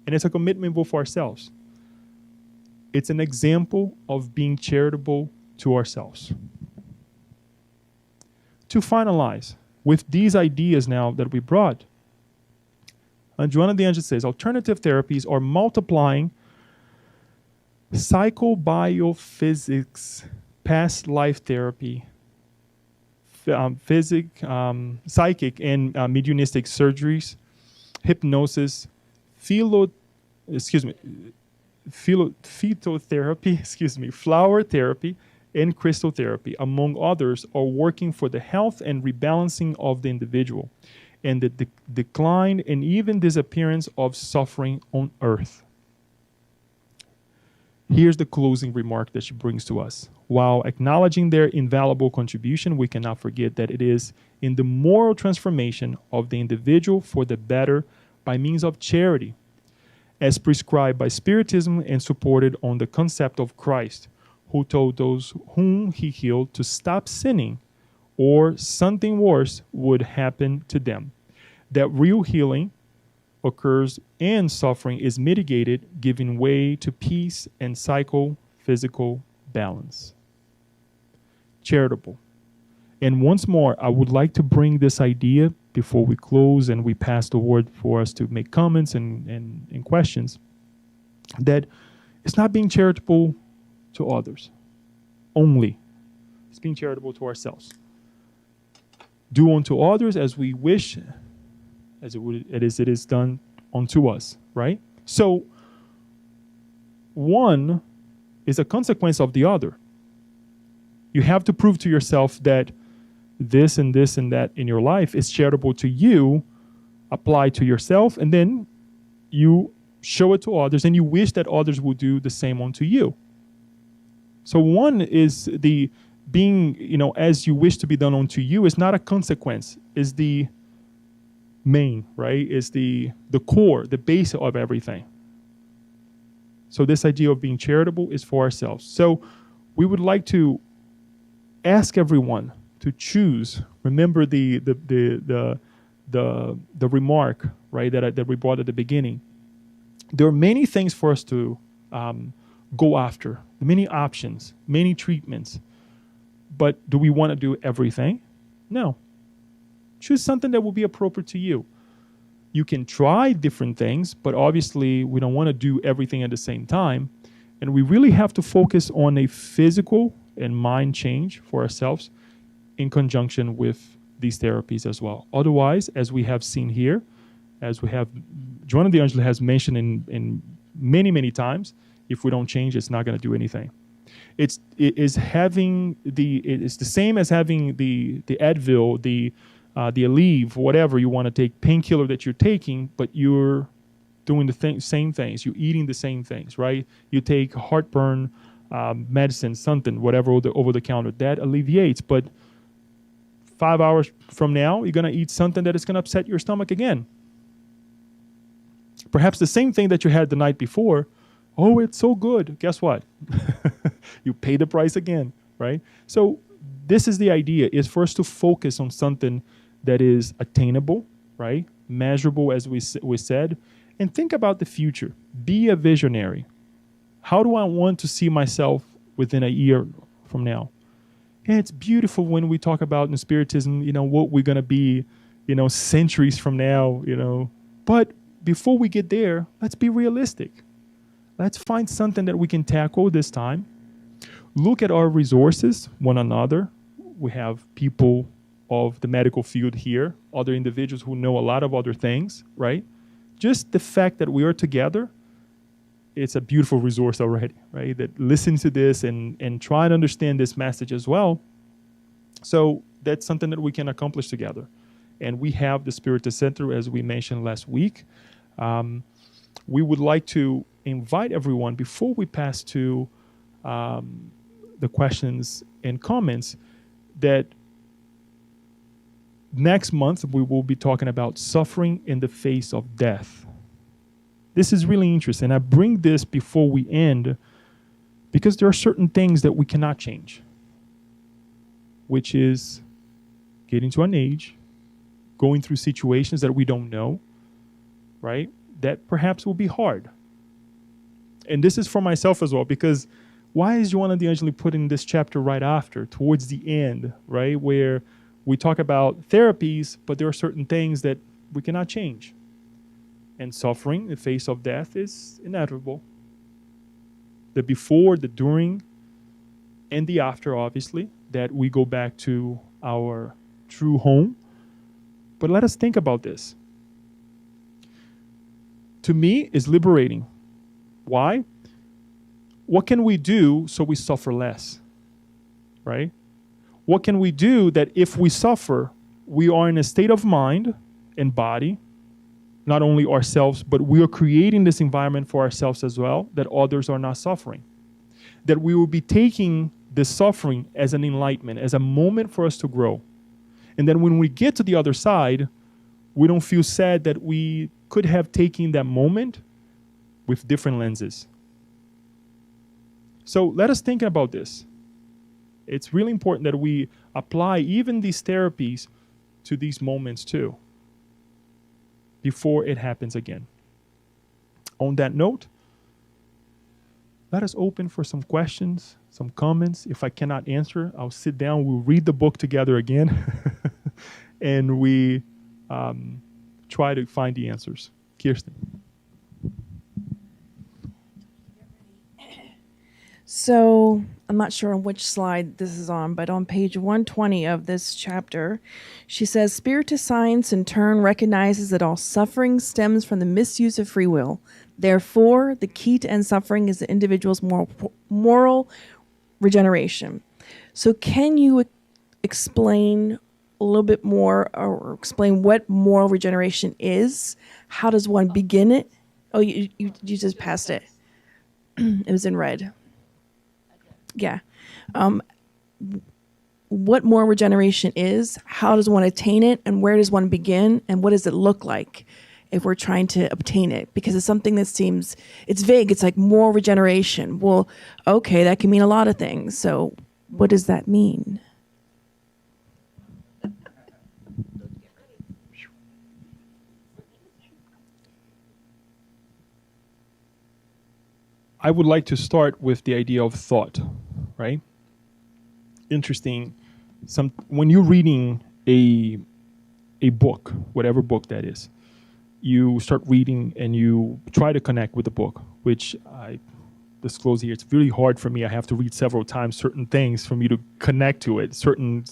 And it's a commitment both for ourselves. It's an example of being charitable to ourselves. To finalize, with these ideas now that we brought, Joana de Angelis says, alternative therapies are multiplying psychobiophysics, past life therapy, psychic and mediumistic surgeries, hypnosis, phytotherapy, flower therapy, and crystal therapy, among others, are working for the health and rebalancing of the individual and the decline and even disappearance of suffering on earth. Here's the closing remark that she brings to us. While acknowledging their invaluable contribution, we cannot forget that it is in the moral transformation of the individual for the better by means of charity, as prescribed by Spiritism and supported on the concept of Christ, who told those whom he healed to stop sinning, or something worse would happen to them. That real healing occurs and suffering is mitigated, giving way to peace and psychophysical balance. Charitable. And once more, I would like to bring this idea before we close and we pass the word for us to make comments and questions, that it's not being charitable to others only. It's being charitable to ourselves. Do unto others as we wish, as it is done unto us, right? So one is a consequence of the other. You have to prove to yourself that this and this and that in your life is charitable to you, apply to yourself, and then you show it to others, and you wish that others will do the same unto you. So one is the being, as you wish to be done unto you is not a consequence, is the main, right? Is the core, the base of everything. So this idea of being charitable is for ourselves. So we would like to ask everyone to choose. Remember the remark, right, that we brought at the beginning. There are many things for us to go after, many options, many treatments. But do we want to do everything? No. Choose something that will be appropriate to you. You can try different things, but obviously we don't want to do everything at the same time. And we really have to focus on a physical and mind change for ourselves in conjunction with these therapies as well. Otherwise, as we have seen here, as we have, Joanna D'Angelo has mentioned in many, many times, if we don't change, it's not going to do anything. It's the same as having the Advil, the Aleve, whatever you want to take, painkiller that you're taking, but you're doing the same things. You're eating the same things, right? You take heartburn medicine, something, whatever, over the counter. That alleviates, but 5 hours from now, you're going to eat something that is going to upset your stomach again. Perhaps the same thing that you had the night before. Oh, it's so good. Guess what? You pay the price again, right? So this is the idea, is for us to focus on something that is attainable, right? Measurable, as we said, and think about the future. Be a visionary. How do I want to see myself within a year from now? And it's beautiful when we talk about in Spiritism, what we're going to be, centuries from now, But before we get there, let's be realistic. Let's find something that we can tackle this time. Look at our resources, one another. We have people of the medical field here, other individuals who know a lot of other things, right? Just the fact that we are together, it's a beautiful resource already, right? That listen to this and try and understand this message as well. So that's something that we can accomplish together. And we have the Spiritist Center, as we mentioned last week. We would like to invite everyone, before we pass to the questions and comments, that next month we will be talking about suffering in the face of death. This is really interesting. I bring this before we end because there are certain things that we cannot change, which is getting to an age, going through situations that we don't know, right? That perhaps will be hard. And this is for myself as well, because why is Joanna D'Angelo putting this chapter right after, towards the end, right? Where we talk about therapies, but there are certain things that we cannot change. And suffering in the face of death is inevitable. The before, the during, and the after, obviously, that we go back to our true home. But let us think about this. To me, it's liberating. Why? What can we do so we suffer less? Right? What can we do that if we suffer, we are in a state of mind and body, not only ourselves, but we are creating this environment for ourselves as well, that others are not suffering. That we will be taking this suffering as an enlightenment, as a moment for us to grow. And then when we get to the other side, we don't feel sad that we could have taken that moment with different lenses. So let us think about this. It's really important that we apply even these therapies to these moments too, before it happens again. On that note, let us open for some questions, some comments. If I cannot answer, I'll sit down, we'll read the book together again, and we try to find the answers. Kirsten. So I'm not sure on which slide this is on, but on page 120 of this chapter, she says, Spiritist science in turn recognizes that all suffering stems from the misuse of free will. Therefore, the key to end suffering is the individual's moral regeneration. So can you explain a little bit more, or explain what moral regeneration is? How does one begin it? Oh, you just passed it. It was in red. Yeah. What moral regeneration is, how does one attain it, and where does one begin, and what does it look like if we're trying to obtain it? Because it's something that seems, it's vague. It's like moral regeneration. Well, okay, that can mean a lot of things. So what does that mean? I would like to start with the idea of thought, right? Interesting. When you're reading a book, whatever book that is, you start reading and you try to connect with the book, which I disclose here. It's really hard for me. I have to read several times certain things for me to connect to it, certain,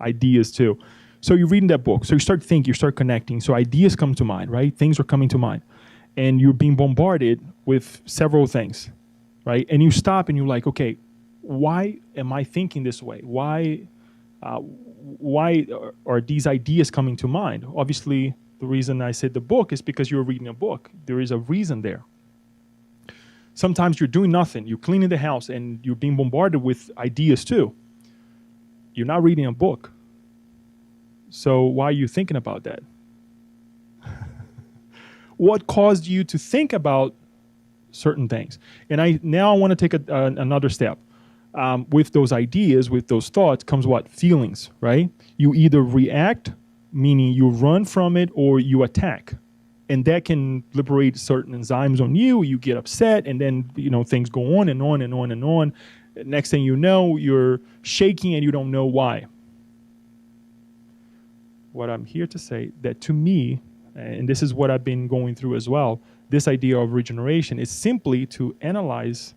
ideas too. So you're reading that book. So you start thinking, you start connecting. So ideas come to mind, right? Things are coming to mind. And you're being bombarded with several things, right? And you stop and you're like, okay, why am I thinking this way? Why are these ideas coming to mind? Obviously, the reason I said the book is because you're reading a book. There is a reason there. Sometimes you're doing nothing. You're cleaning the house and you're being bombarded with ideas too. You're not reading a book. So why are you thinking about that? What caused you to think about certain things? And I want to take another step. With those ideas, with those thoughts comes what? Feelings, right? You either react, meaning you run from it, or you attack. And that can liberate certain enzymes on you. You get upset, and then things go on and on and on and on. Next thing you know, you're shaking and you don't know why. What I'm here to say, that to me, and this is what I've been going through as well, this idea of regeneration is simply to analyze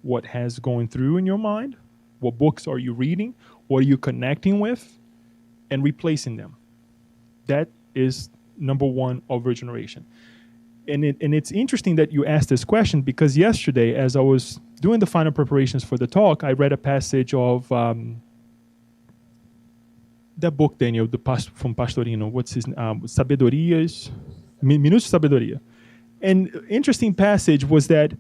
what has going through in your mind, what books are you reading, what are you connecting with, and replacing them. That is number one of regeneration. And it's interesting that you asked this question, because yesterday, as I was doing the final preparations for the talk, I read a passage of that book, Daniel, from Pastorino. What's his name? Sabedorias, Minutos de Sabedoria. And interesting passage was that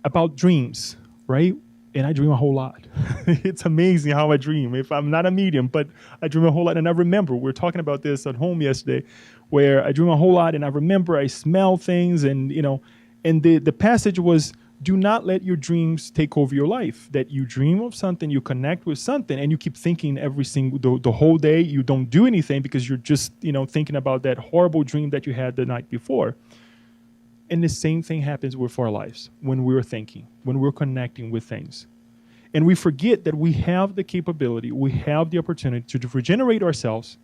about dreams, right? And I dream a whole lot. It's amazing how I dream. If I'm not a medium, but I dream a whole lot. And I remember, we were talking about this at home yesterday, where I dream a whole lot and I remember I smell things and, and the passage was, do not let your dreams take over your life. That you dream of something, you connect with something, and you keep thinking the whole day. You don't do anything because you're just, thinking about that horrible dream that you had the night before. And the same thing happens with our lives when we're thinking, when we're connecting with things. And we forget that we have the capability, we have the opportunity to regenerate ourselves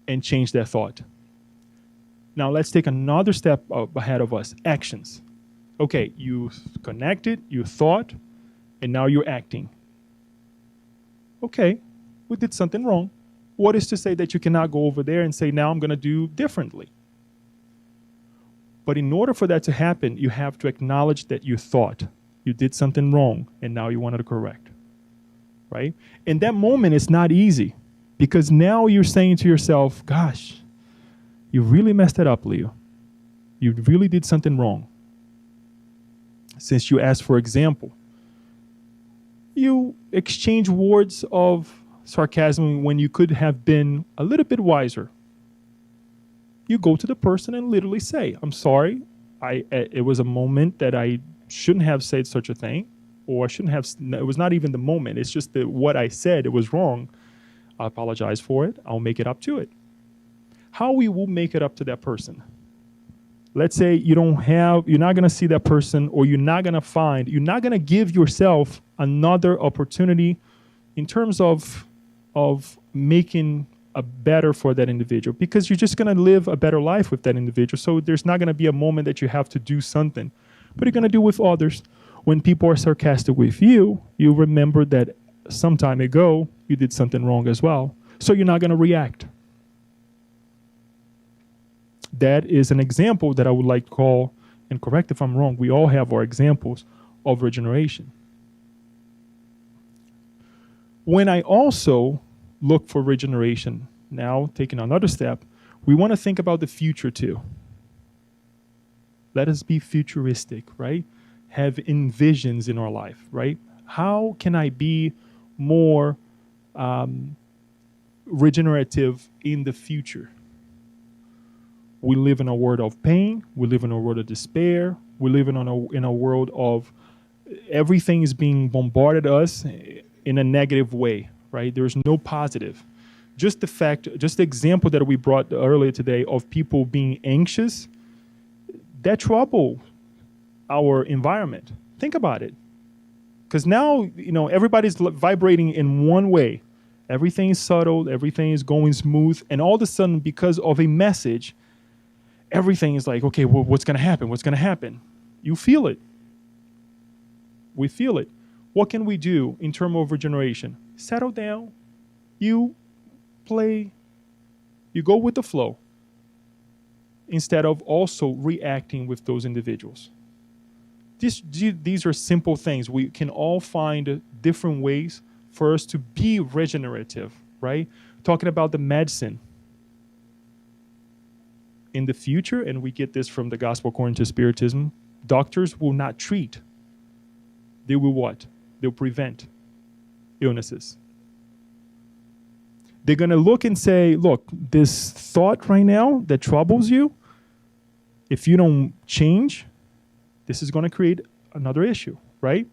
and change that thought. Now let's take another step ahead of us, actions. Okay, you connected, you thought, and now you're acting. Okay, we did something wrong. What is to say that you cannot go over there and say, now I'm going to do differently? But in order for that to happen, you have to acknowledge that you thought you did something wrong, and now you wanted to correct, right? In that moment, it's not easy, because now you're saying to yourself, gosh, you really messed it up, Leo. You really did something wrong. Since you asked for example, you exchange words of sarcasm when you could have been a little bit wiser. You go to the person and literally say, I'm sorry, it was a moment that I shouldn't have said such a thing, or I shouldn't have, it was not even the moment, it's just that what I said, it was wrong. I apologize for it, I'll make it up to it. How we will make it up to that person? let's say you're not going to see that person, or you're not going to give yourself another opportunity in terms of making a better for that individual, because you're just going to live a better life with that individual. So there's not going to be a moment that you have to do something, but you're going to do with others. When people are sarcastic with you, you remember that some time ago you did something wrong as well. So you're not going to react. That is an example that I would like to call, and correct if I'm wrong, we all have our examples of regeneration. When I also look for regeneration, now taking another step, we want to think about the future too. Let us be futuristic, right? Have envisions in our life, right? How can I be more regenerative in the future? We live in a world of pain. We live in a world of despair. We live in a world of everything is being bombarded us in a negative way, right? There's no positive. Just the example that we brought earlier today of people being anxious, that trouble our environment. Think about it. Because now, everybody's vibrating in one way. Everything is subtle. Everything is going smooth. And all of a sudden, because of a message, everything is like, okay, well, what's going to happen? What's going to happen? You feel it. We feel it. What can we do in terms of regeneration? Settle down. You play. You go with the flow instead of also reacting with those individuals. These are simple things. We can all find different ways for us to be regenerative, right? Talking about the medicine. In the future, and we get this from the gospel according to Spiritism, doctors will not treat. They will what? They'll prevent illnesses. They're going to look and say, look, this thought right now that troubles you, if you don't change, this is going to create another issue, right?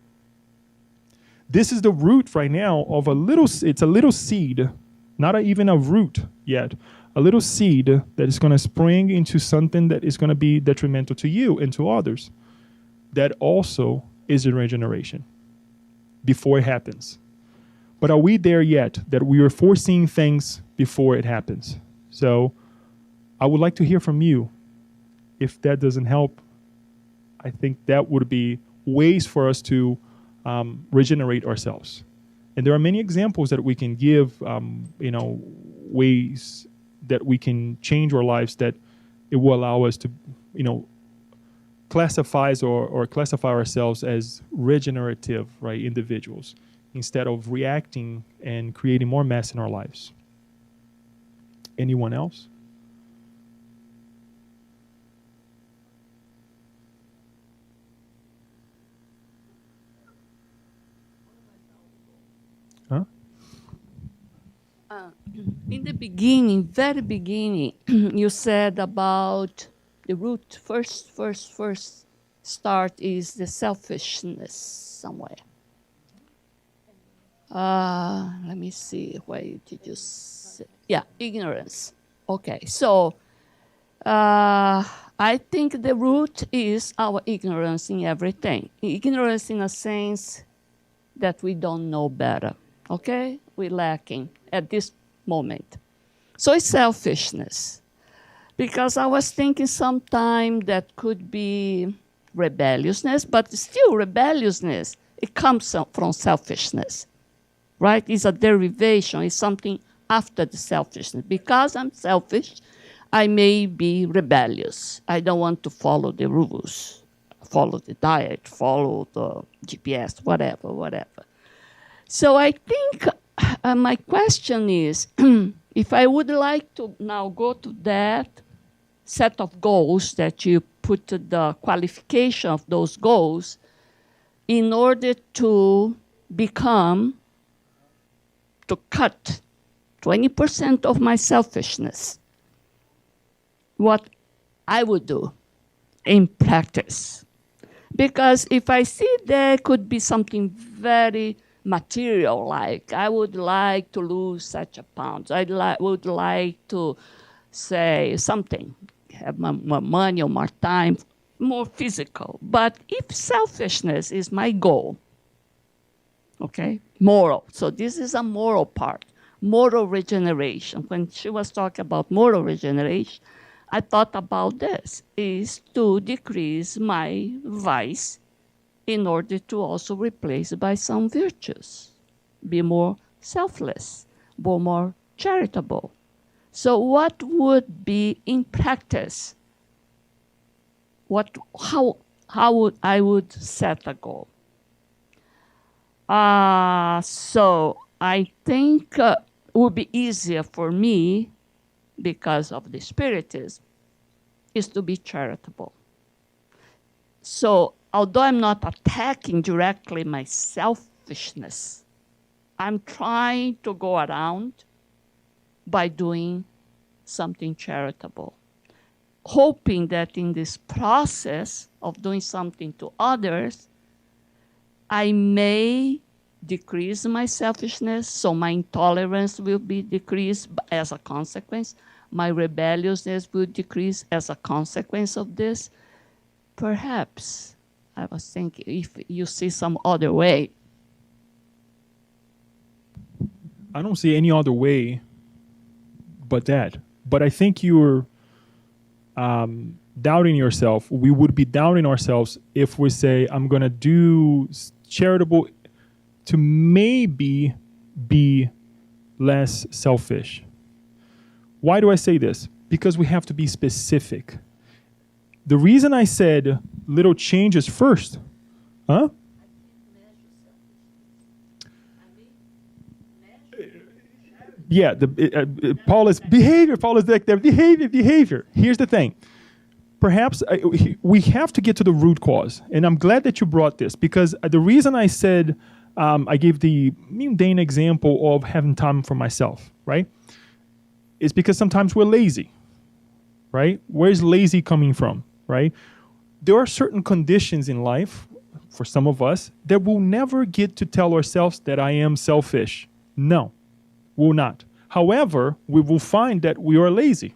This is the root right now of it's a little seed, not even a root yet, a little seed that is going to spring into something that is going to be detrimental to you and to others. That also is in regeneration before it happens. But are we there yet that we are foreseeing things before it happens? So I would like to hear from you. If that doesn't help, I think that would be ways for us to regenerate ourselves. And there are many examples that we can give, ways that we can change our lives that it will allow us to, classify ourselves as regenerative, right, individuals, instead of reacting and creating more mess in our lives. Anyone else? Huh? In the beginning, very beginning, you said about the root, first start is the selfishness somewhere. Let me see, where did you say? Yeah, ignorance. Okay, so I think the root is our ignorance in everything. Ignorance in a sense that we don't know better, okay? We're lacking at this moment. So it's selfishness. Because I was thinking sometime that could be rebelliousness, but still rebelliousness, it comes from selfishness, right? It's a derivation, it's something after the selfishness. Because I'm selfish, I may be rebellious. I don't want to follow the rules, follow the diet, follow the GPS, whatever. So I think my question is, if I would like to now go to that set of goals that you put the qualification of those goals in order to cut 20% of my selfishness, what I would do in practice. Because if I see there could be something very material, like I would like to lose such a pound, would like to say something, have more money or more time, more physical. But if selfishness is my goal, okay, moral. So this is a moral part, moral regeneration. When she was talking about moral regeneration, I thought about this, is to decrease my vice in order to also replace it by some virtues. Be more selfless, be more charitable. So what would be in practice? How would I set a goal? So I think it would be easier for me, because of the Spiritism, is to be charitable. So although I'm not attacking directly my selfishness, I'm trying to go around by doing something charitable, hoping that in this process of doing something to others, I may decrease my selfishness, so my intolerance will be decreased as a consequence. My rebelliousness will decrease as a consequence of this. Perhaps, I was thinking, if you see some other way. I don't see any other way but that. But I think you're doubting yourself. We would be doubting ourselves if we say, I'm going to do charitable to maybe be less selfish. Why do I say this? Because we have to be specific. The reason I said little changes first, huh? Yeah, Paul is behavior. Paul is like there. Behavior. Here's the thing. Perhaps we have to get to the root cause. And I'm glad that you brought this, because the reason I said, I gave the mundane example of having time for myself, right? Is because sometimes we're lazy, right? Where's lazy coming from, right? There are certain conditions in life, for some of us, that we'll never get to tell ourselves that I am selfish. No, we'll not. However, we will find that we are lazy.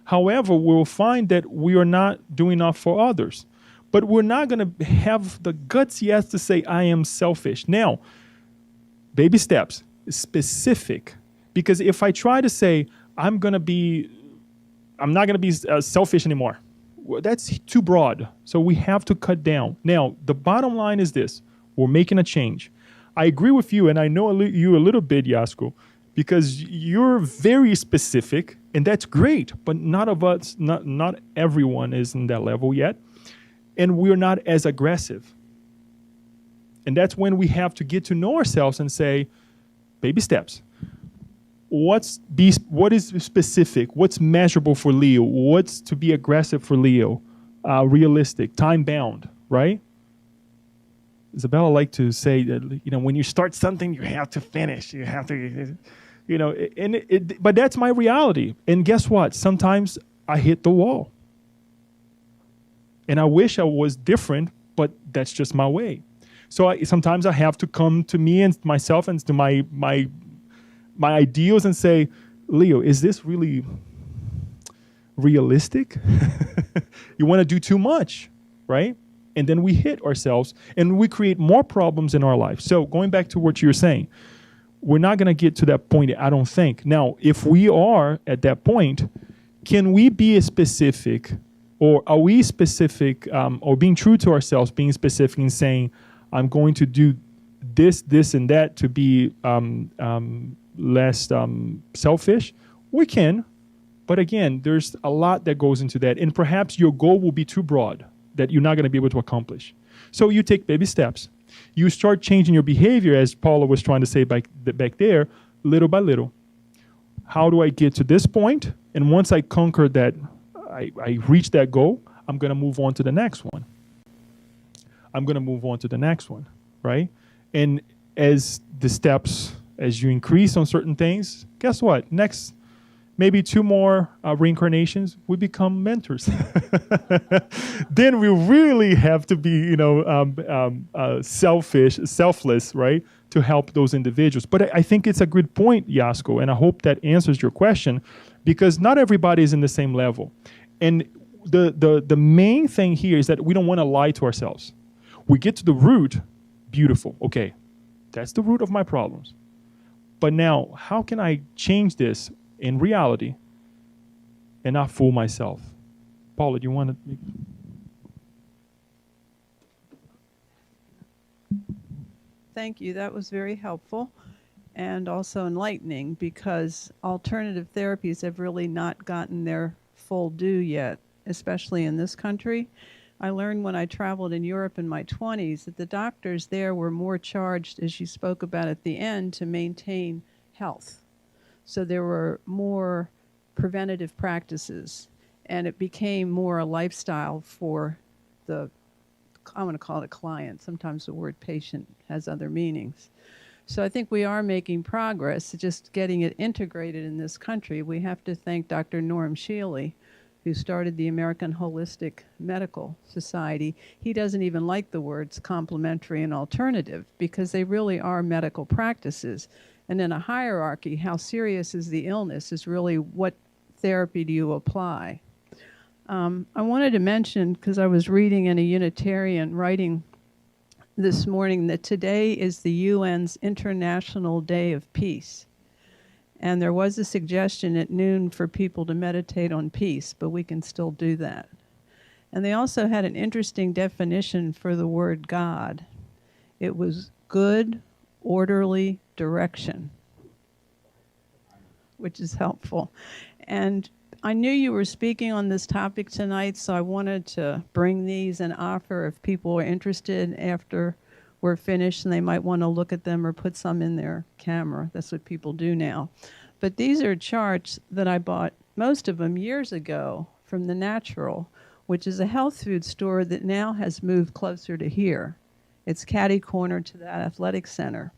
However, we will find that we are not doing enough for others. But we're not going to have the guts yet to say, I am selfish. Now, baby steps, specific. Because if I try to say, I'm not going to be selfish anymore, well, that's too broad. So we have to cut down. Now, the bottom line is this. We're making a change. I agree with you, and I know you a little bit, Jasko, because you're very specific, and that's great. But not everyone is in that level yet. And we're not as aggressive. And that's when we have to get to know ourselves and say, baby steps. What is specific? What's measurable for Leo? What's to be aggressive for Leo? Realistic, time-bound, right? Isabella liked to say that, when you start something, you have to finish. You have to, but that's my reality. And guess what? Sometimes I hit the wall. And I wish I was different, but that's just my way. So sometimes I have to come to me and myself and to my ideals and say, Leo, is this really realistic? You want to do too much, right? And then we hit ourselves and we create more problems in our life. So going back to what you're saying, we're not going to get to that point, I don't think. Now, if we are at that point, can we be specific? Or are we specific, or being true to ourselves, being specific and saying, I'm going to do this, and that to be less selfish? We can. But again, there's a lot that goes into that. And perhaps your goal will be too broad that you're not going to be able to accomplish. So you take baby steps. You start changing your behavior, as Paula was trying to say back there, little by little. How do I get to this point? And once I conquer that, I reach that goal, I'm going to move on to the next one. Right? And as the steps, as you increase on certain things, guess what? Next, maybe 2 more reincarnations, we become mentors. Then we really have to be, selfless, right? To help those individuals. But I think it's a good point, Jasko, and I hope that answers your question, because not everybody is in the same level. And the main thing here is that we don't want to lie to ourselves. We get to the root, beautiful. Okay, that's the root of my problems. But now, how can I change this in reality and not fool myself? Paula, do you want to? Thank you. That was very helpful and also enlightening, because alternative therapies have really not gotten their full due yet, especially in this country. I learned when I traveled in Europe in my 20s that the doctors there were more charged, as you spoke about at the end, to maintain health. So there were more preventative practices, and it became more a lifestyle for the, I want to call it a client. Sometimes the word patient has other meanings. So I think we are making progress, just getting it integrated in this country. We have to thank Dr. Norm Shealy, who started the American Holistic Medical Society. He doesn't even like the words complementary and alternative, because they really are medical practices. And in a hierarchy, how serious is the illness is really what therapy do you apply. I wanted to mention, because I was reading in a Unitarian writing this morning, that today is the UN's International Day of Peace. And there was a suggestion at noon for people to meditate on peace, but we can still do that. And they also had an interesting definition for the word God. It was good, orderly direction, which is helpful. And I knew you were speaking on this topic tonight, so I wanted to bring these and offer if people are interested after we're finished and they might want to look at them or put some in their camera. That's what people do now. But these are charts that I bought, most of them years ago, from The Natural, which is a health food store that now has moved closer to here. It's catty corner to that athletic center.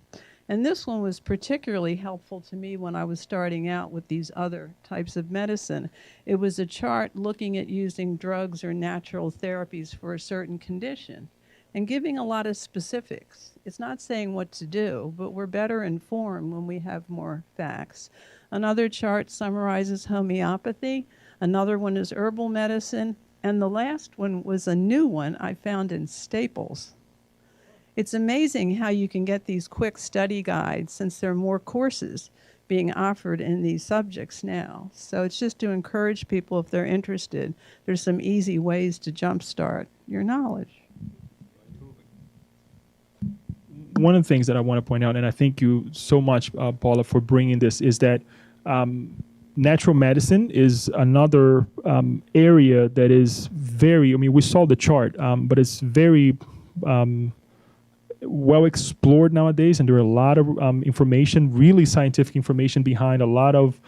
And this one was particularly helpful to me when I was starting out with these other types of medicine. It was a chart looking at using drugs or natural therapies for a certain condition and giving a lot of specifics. It's not saying what to do, but we're better informed when we have more facts. Another chart summarizes homeopathy. Another one is herbal medicine. And the last one was a new one I found in Staples. It's amazing how you can get these quick study guides, since there are more courses being offered in these subjects now. So it's just to encourage people, if they're interested, there's some easy ways to jumpstart your knowledge. One of the things that I want to point out, and I thank you so much, Paula, for bringing this, is that natural medicine is another area that is very, I mean, we saw the chart, but it's very well explored nowadays, and there are a lot of information, really scientific information behind a lot of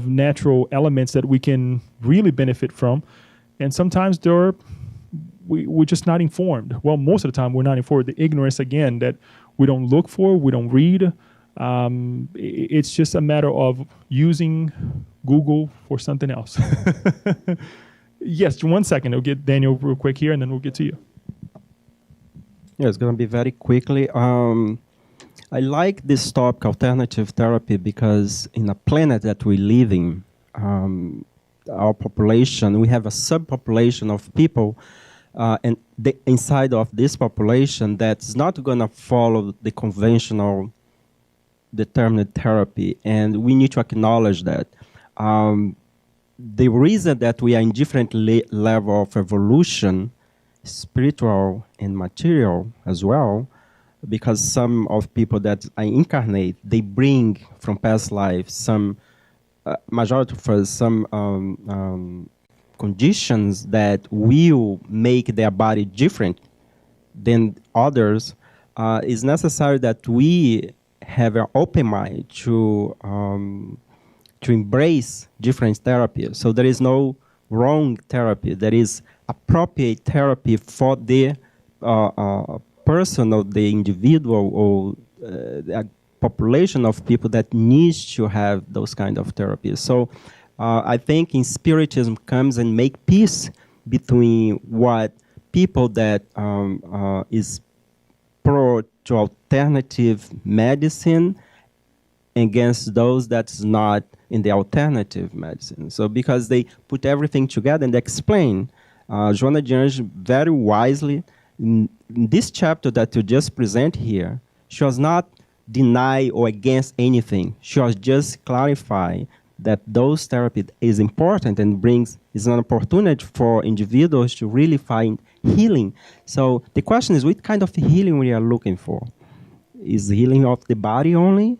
natural elements that we can really benefit from. And sometimes we're just not informed. Well, most of the time we're not informed. The ignorance, again, that we don't look for, we don't read. It's just a matter of using Google for something else. Yes, 1 second. I'll get Daniel real quick here, and then we'll get to you. Yeah, it's going to be very quickly. I like this topic, alternative therapy, because in a planet that we live in, our population, we have a subpopulation of people, and inside of this population that's not going to follow the conventional determined therapy, and we need to acknowledge that. The reason that we are in different level of evolution, spiritual and material as well, because some of people that I incarnate, they bring from past life some, majority of us, some conditions that will make their body different than others. It's necessary that we have an open mind to embrace different therapies. So there is no wrong therapy. There is appropriate therapy for the person or the individual or the population of people that needs to have those kind of therapies. So I think in Spiritism comes and make peace between what people that is pro to alternative medicine against those that's not in the alternative medicine. So because they put everything together and explain, Joana de Anjos very wisely, in this chapter that you just present here, she was not deny or against anything. She was just clarifying that those therapy is important and is an opportunity for individuals to really find healing. So the question is, what kind of healing we are looking for? Is healing of the body only?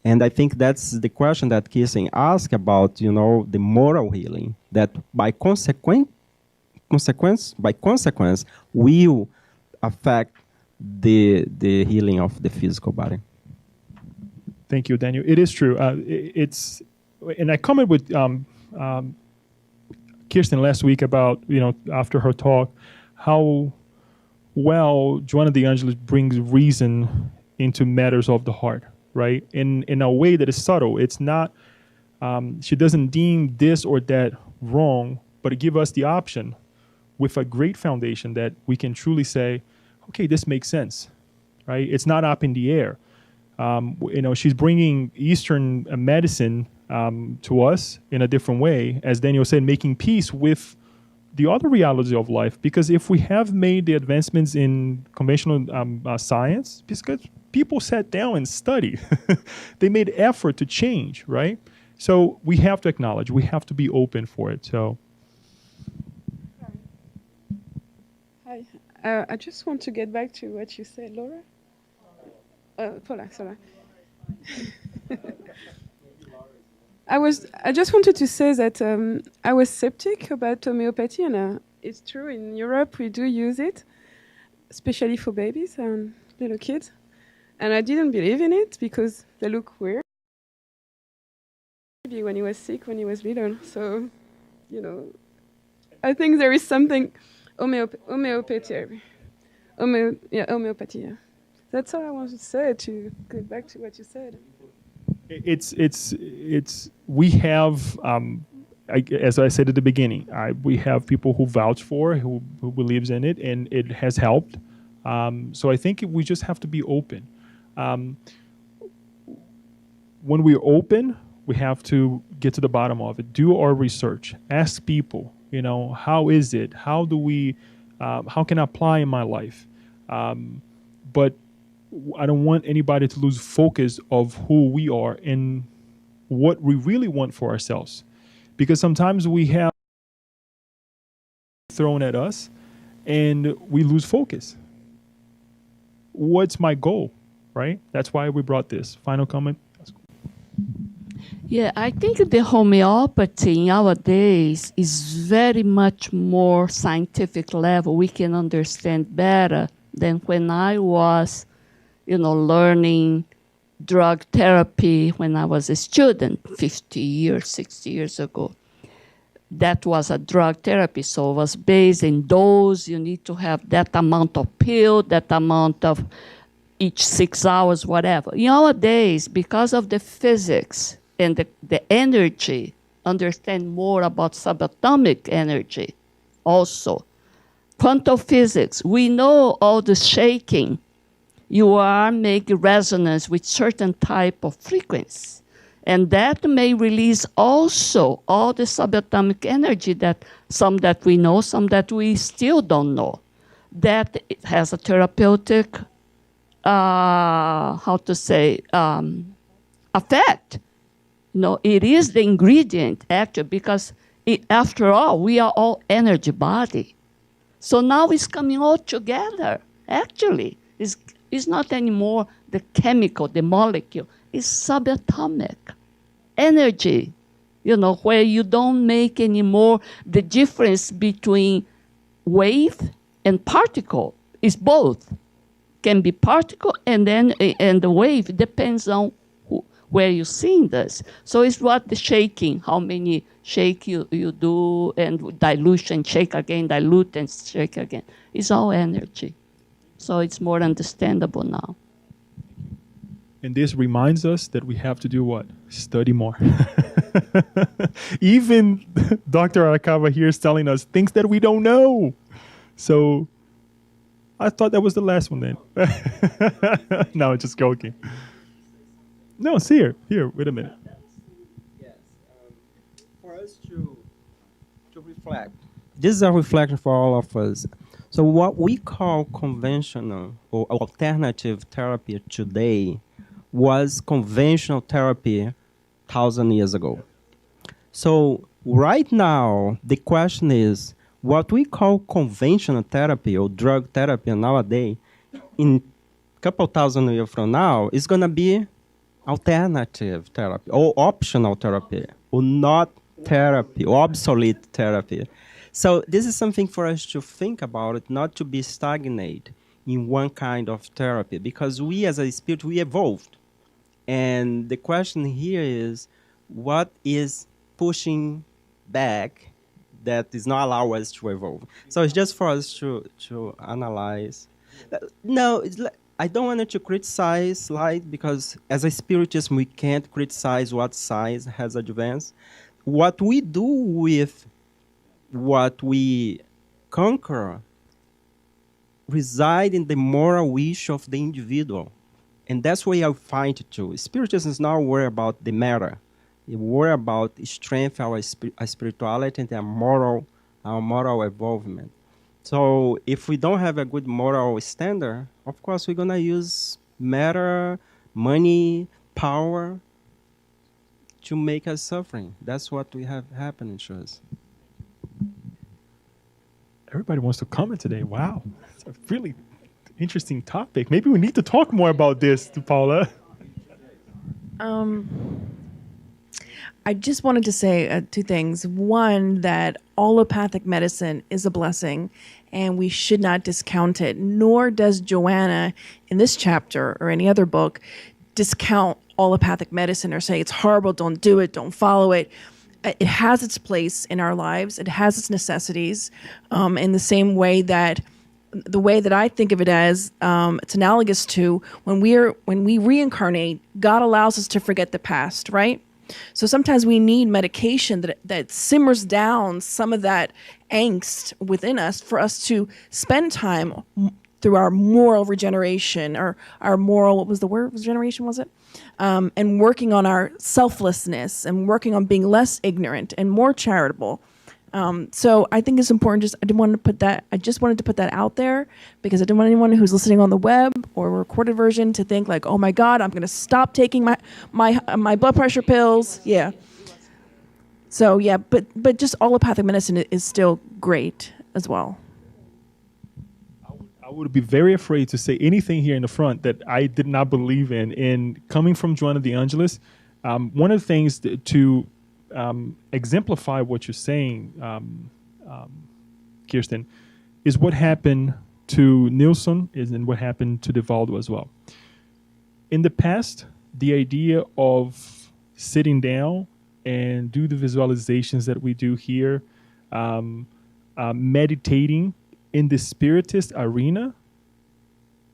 And I think that's the question that Kirsten asked about, the moral healing, that by consequence will affect the healing of the physical body. Thank you, Daniel. It is true. And I commented with Kirsten last week about, after her talk, how well Joana de Angelis brings reason into matters of the heart, right? In a way that is subtle. It's not, she doesn't deem this or that wrong, but it gives us the option with a great foundation that we can truly say, okay, this makes sense, right? It's not up in the air. She's bringing Eastern medicine to us in a different way, as Daniel said, making peace with the other realities of life. Because if we have made the advancements in conventional science, because people sat down and studied, they made effort to change, right? So we have to acknowledge, we have to be open for it. So. Hi, I just want to get back to what you said, Laura. Paula, sorry. I just wanted to say that I was skeptic about homeopathy, and it's true, in Europe we do use it, especially for babies and little kids. And I didn't believe in it because they look weird. Maybe when he was sick, when he was little. So, I think there is something homeopathy. Homeopathy. That's all I wanted to say, to go back to what you said. We have, as I said at the beginning, we have people who vouch for, who believes in it, and it has helped. So I think we just have to be open. When we're open, we have to get to the bottom of it, do our research, ask people, how is it? How can I apply in my life? But I don't want anybody to lose focus of who we are and what we really want for ourselves. Because sometimes we have thrown at us and we lose focus. What's my goal, right? That's why we brought this. Final comment? Yeah, I think the homeopathy nowadays is very much more scientific level. We can understand better than when I was learning drug therapy when I was a student 50 years, 60 years ago. That was a drug therapy, so it was based in dose. You need to have that amount of pill, that amount of each 6 hours, whatever. Nowadays, because of the physics and the energy, understand more about subatomic energy also. Quantum physics, we know all the shaking. You are making resonance with certain type of frequency. And that may release also all the subatomic energy, that some that we know, some that we still don't know. That it has a therapeutic, effect. It is the ingredient, actually, because after all, we are all energy body. So now it's coming all together, actually. It's not anymore the chemical, the molecule. It's subatomic energy, where you don't make anymore the difference between wave and particle. It's both. Can be particle and the wave depends on where you're seeing this. So it's what the shaking, how many shake you do, and dilution, shake again, dilute and shake again. It's all energy. So it's more understandable now. And this reminds us that we have to do what? Study more. Even Dr. Arakawa here is telling us things that we don't know. So I thought that was the last one then. No, just joking. No, it's here. Here, wait a minute. Yes, for us to reflect. This is a reflection for all of us. So what we call conventional or alternative therapy today was conventional therapy 1,000 years ago. So right now, the question is, what we call conventional therapy or drug therapy nowadays, in a couple thousand years from now, is going to be alternative therapy or optional therapy or not therapy or obsolete therapy. So this is something for us to think about it, not to be stagnant in one kind of therapy, because we as a spirit, we evolved. And the question here is, what is pushing back that is not allow us to evolve? So it's just for us to analyze. No, I don't want to criticize slide, because as a spiritist, we can't criticize what science has advanced. What we do with what we conquer reside in the moral wish of the individual. And that's why I find it too. Spiritism is not worry about the matter. It worry about strength, our spirituality, and our moral evolvement. So if we don't have a good moral standard, of course we're gonna use matter, money, power to make us suffering. That's what we have happening to us. Everybody wants to comment today. Wow. It's a really interesting topic. Maybe we need to talk more about this, Paula. I just wanted to say two things. One, that allopathic medicine is a blessing and we should not discount it, nor does Joanna in this chapter or any other book discount allopathic medicine or say it's horrible, don't do it, don't follow it. It has its place in our lives. It has its necessities in the same way that the way that I think of it as it's analogous to when we reincarnate, God allows us to forget the past, right? So sometimes we need medication that simmers down some of that angst within us for us to spend time through our moral regeneration or our moral, what was the word? Regeneration, was it? And working on our selflessness and working on being less ignorant and more charitable. So I think it's important. I just wanted to put that out there because I didn't want anyone who's listening on the web or recorded version to think like, oh my God, I'm going to stop taking my blood pressure pills. Yeah. So yeah, but just allopathic medicine is still great as well. I would be very afraid to say anything here in the front that I did not believe in. And coming from Joanna de Angelis, one of the things to exemplify what you're saying, Kirsten, is what happened to Nilsson and what happened to Divaldo as well. In the past, the idea of sitting down and do the visualizations that we do here, meditating in the spiritist arena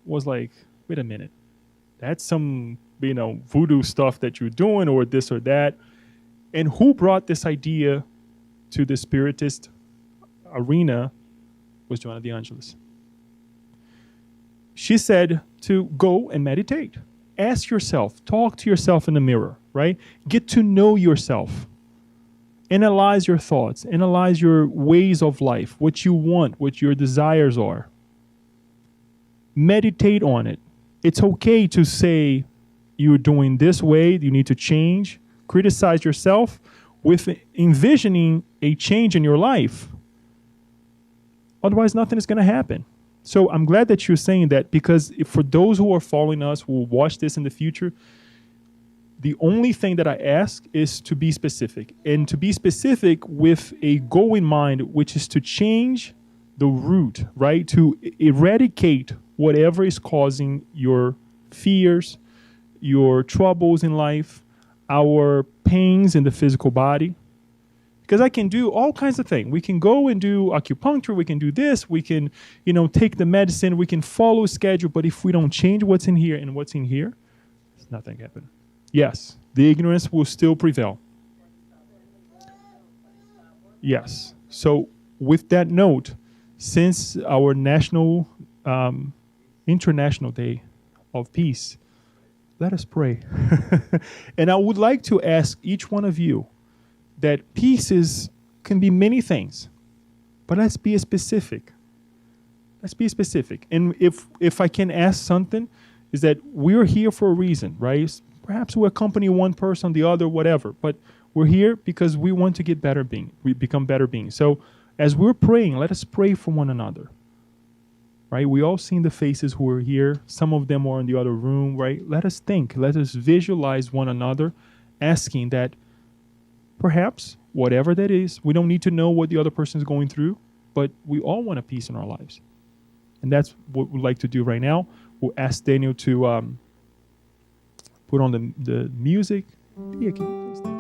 was like, wait a minute, that's some voodoo stuff that you're doing or this or that. And who brought this idea to the spiritist arena was Joanna de Angelis. She said to go and meditate. Ask yourself, talk to yourself in the mirror, right? Get to know yourself. Analyze your thoughts, analyze your ways of life, what you want, what your desires are. Meditate on it. It's okay to say you're doing this way, you need to change. Criticize yourself with envisioning a change in your life. Otherwise, nothing is going to happen. So I'm glad that you're saying that, because for those who are following us, who will watch this in the future, the only thing that I ask is to be specific, and to be specific with a goal in mind, which is to change the root, right? To eradicate whatever is causing your fears, your troubles in life, our pains in the physical body. Because I can do all kinds of things. We can go and do acupuncture. We can do this. We can, take the medicine. We can follow a schedule. But if we don't change what's in here and what's in here, there's nothing happening. Yes, the ignorance will still prevail. Yes. So with that note, since our International Day of Peace, let us pray. And I would like to ask each one of you that peace can be many things, but let's be specific. Let's be specific. And if I can ask something, is that we're here for a reason, right? Perhaps we accompany one person, the other, whatever, but we're here because we want to get better being. We become better beings. So as we're praying, let us pray for one another. Right? We all seen the faces who are here. Some of them are in the other room, right? Let us think. Let us visualize one another, asking that perhaps, whatever that is, we don't need to know what the other person is going through, but we all want a peace in our lives. And that's what we'd like to do right now. We'll ask Daniel to put on the music. Yeah, can you please?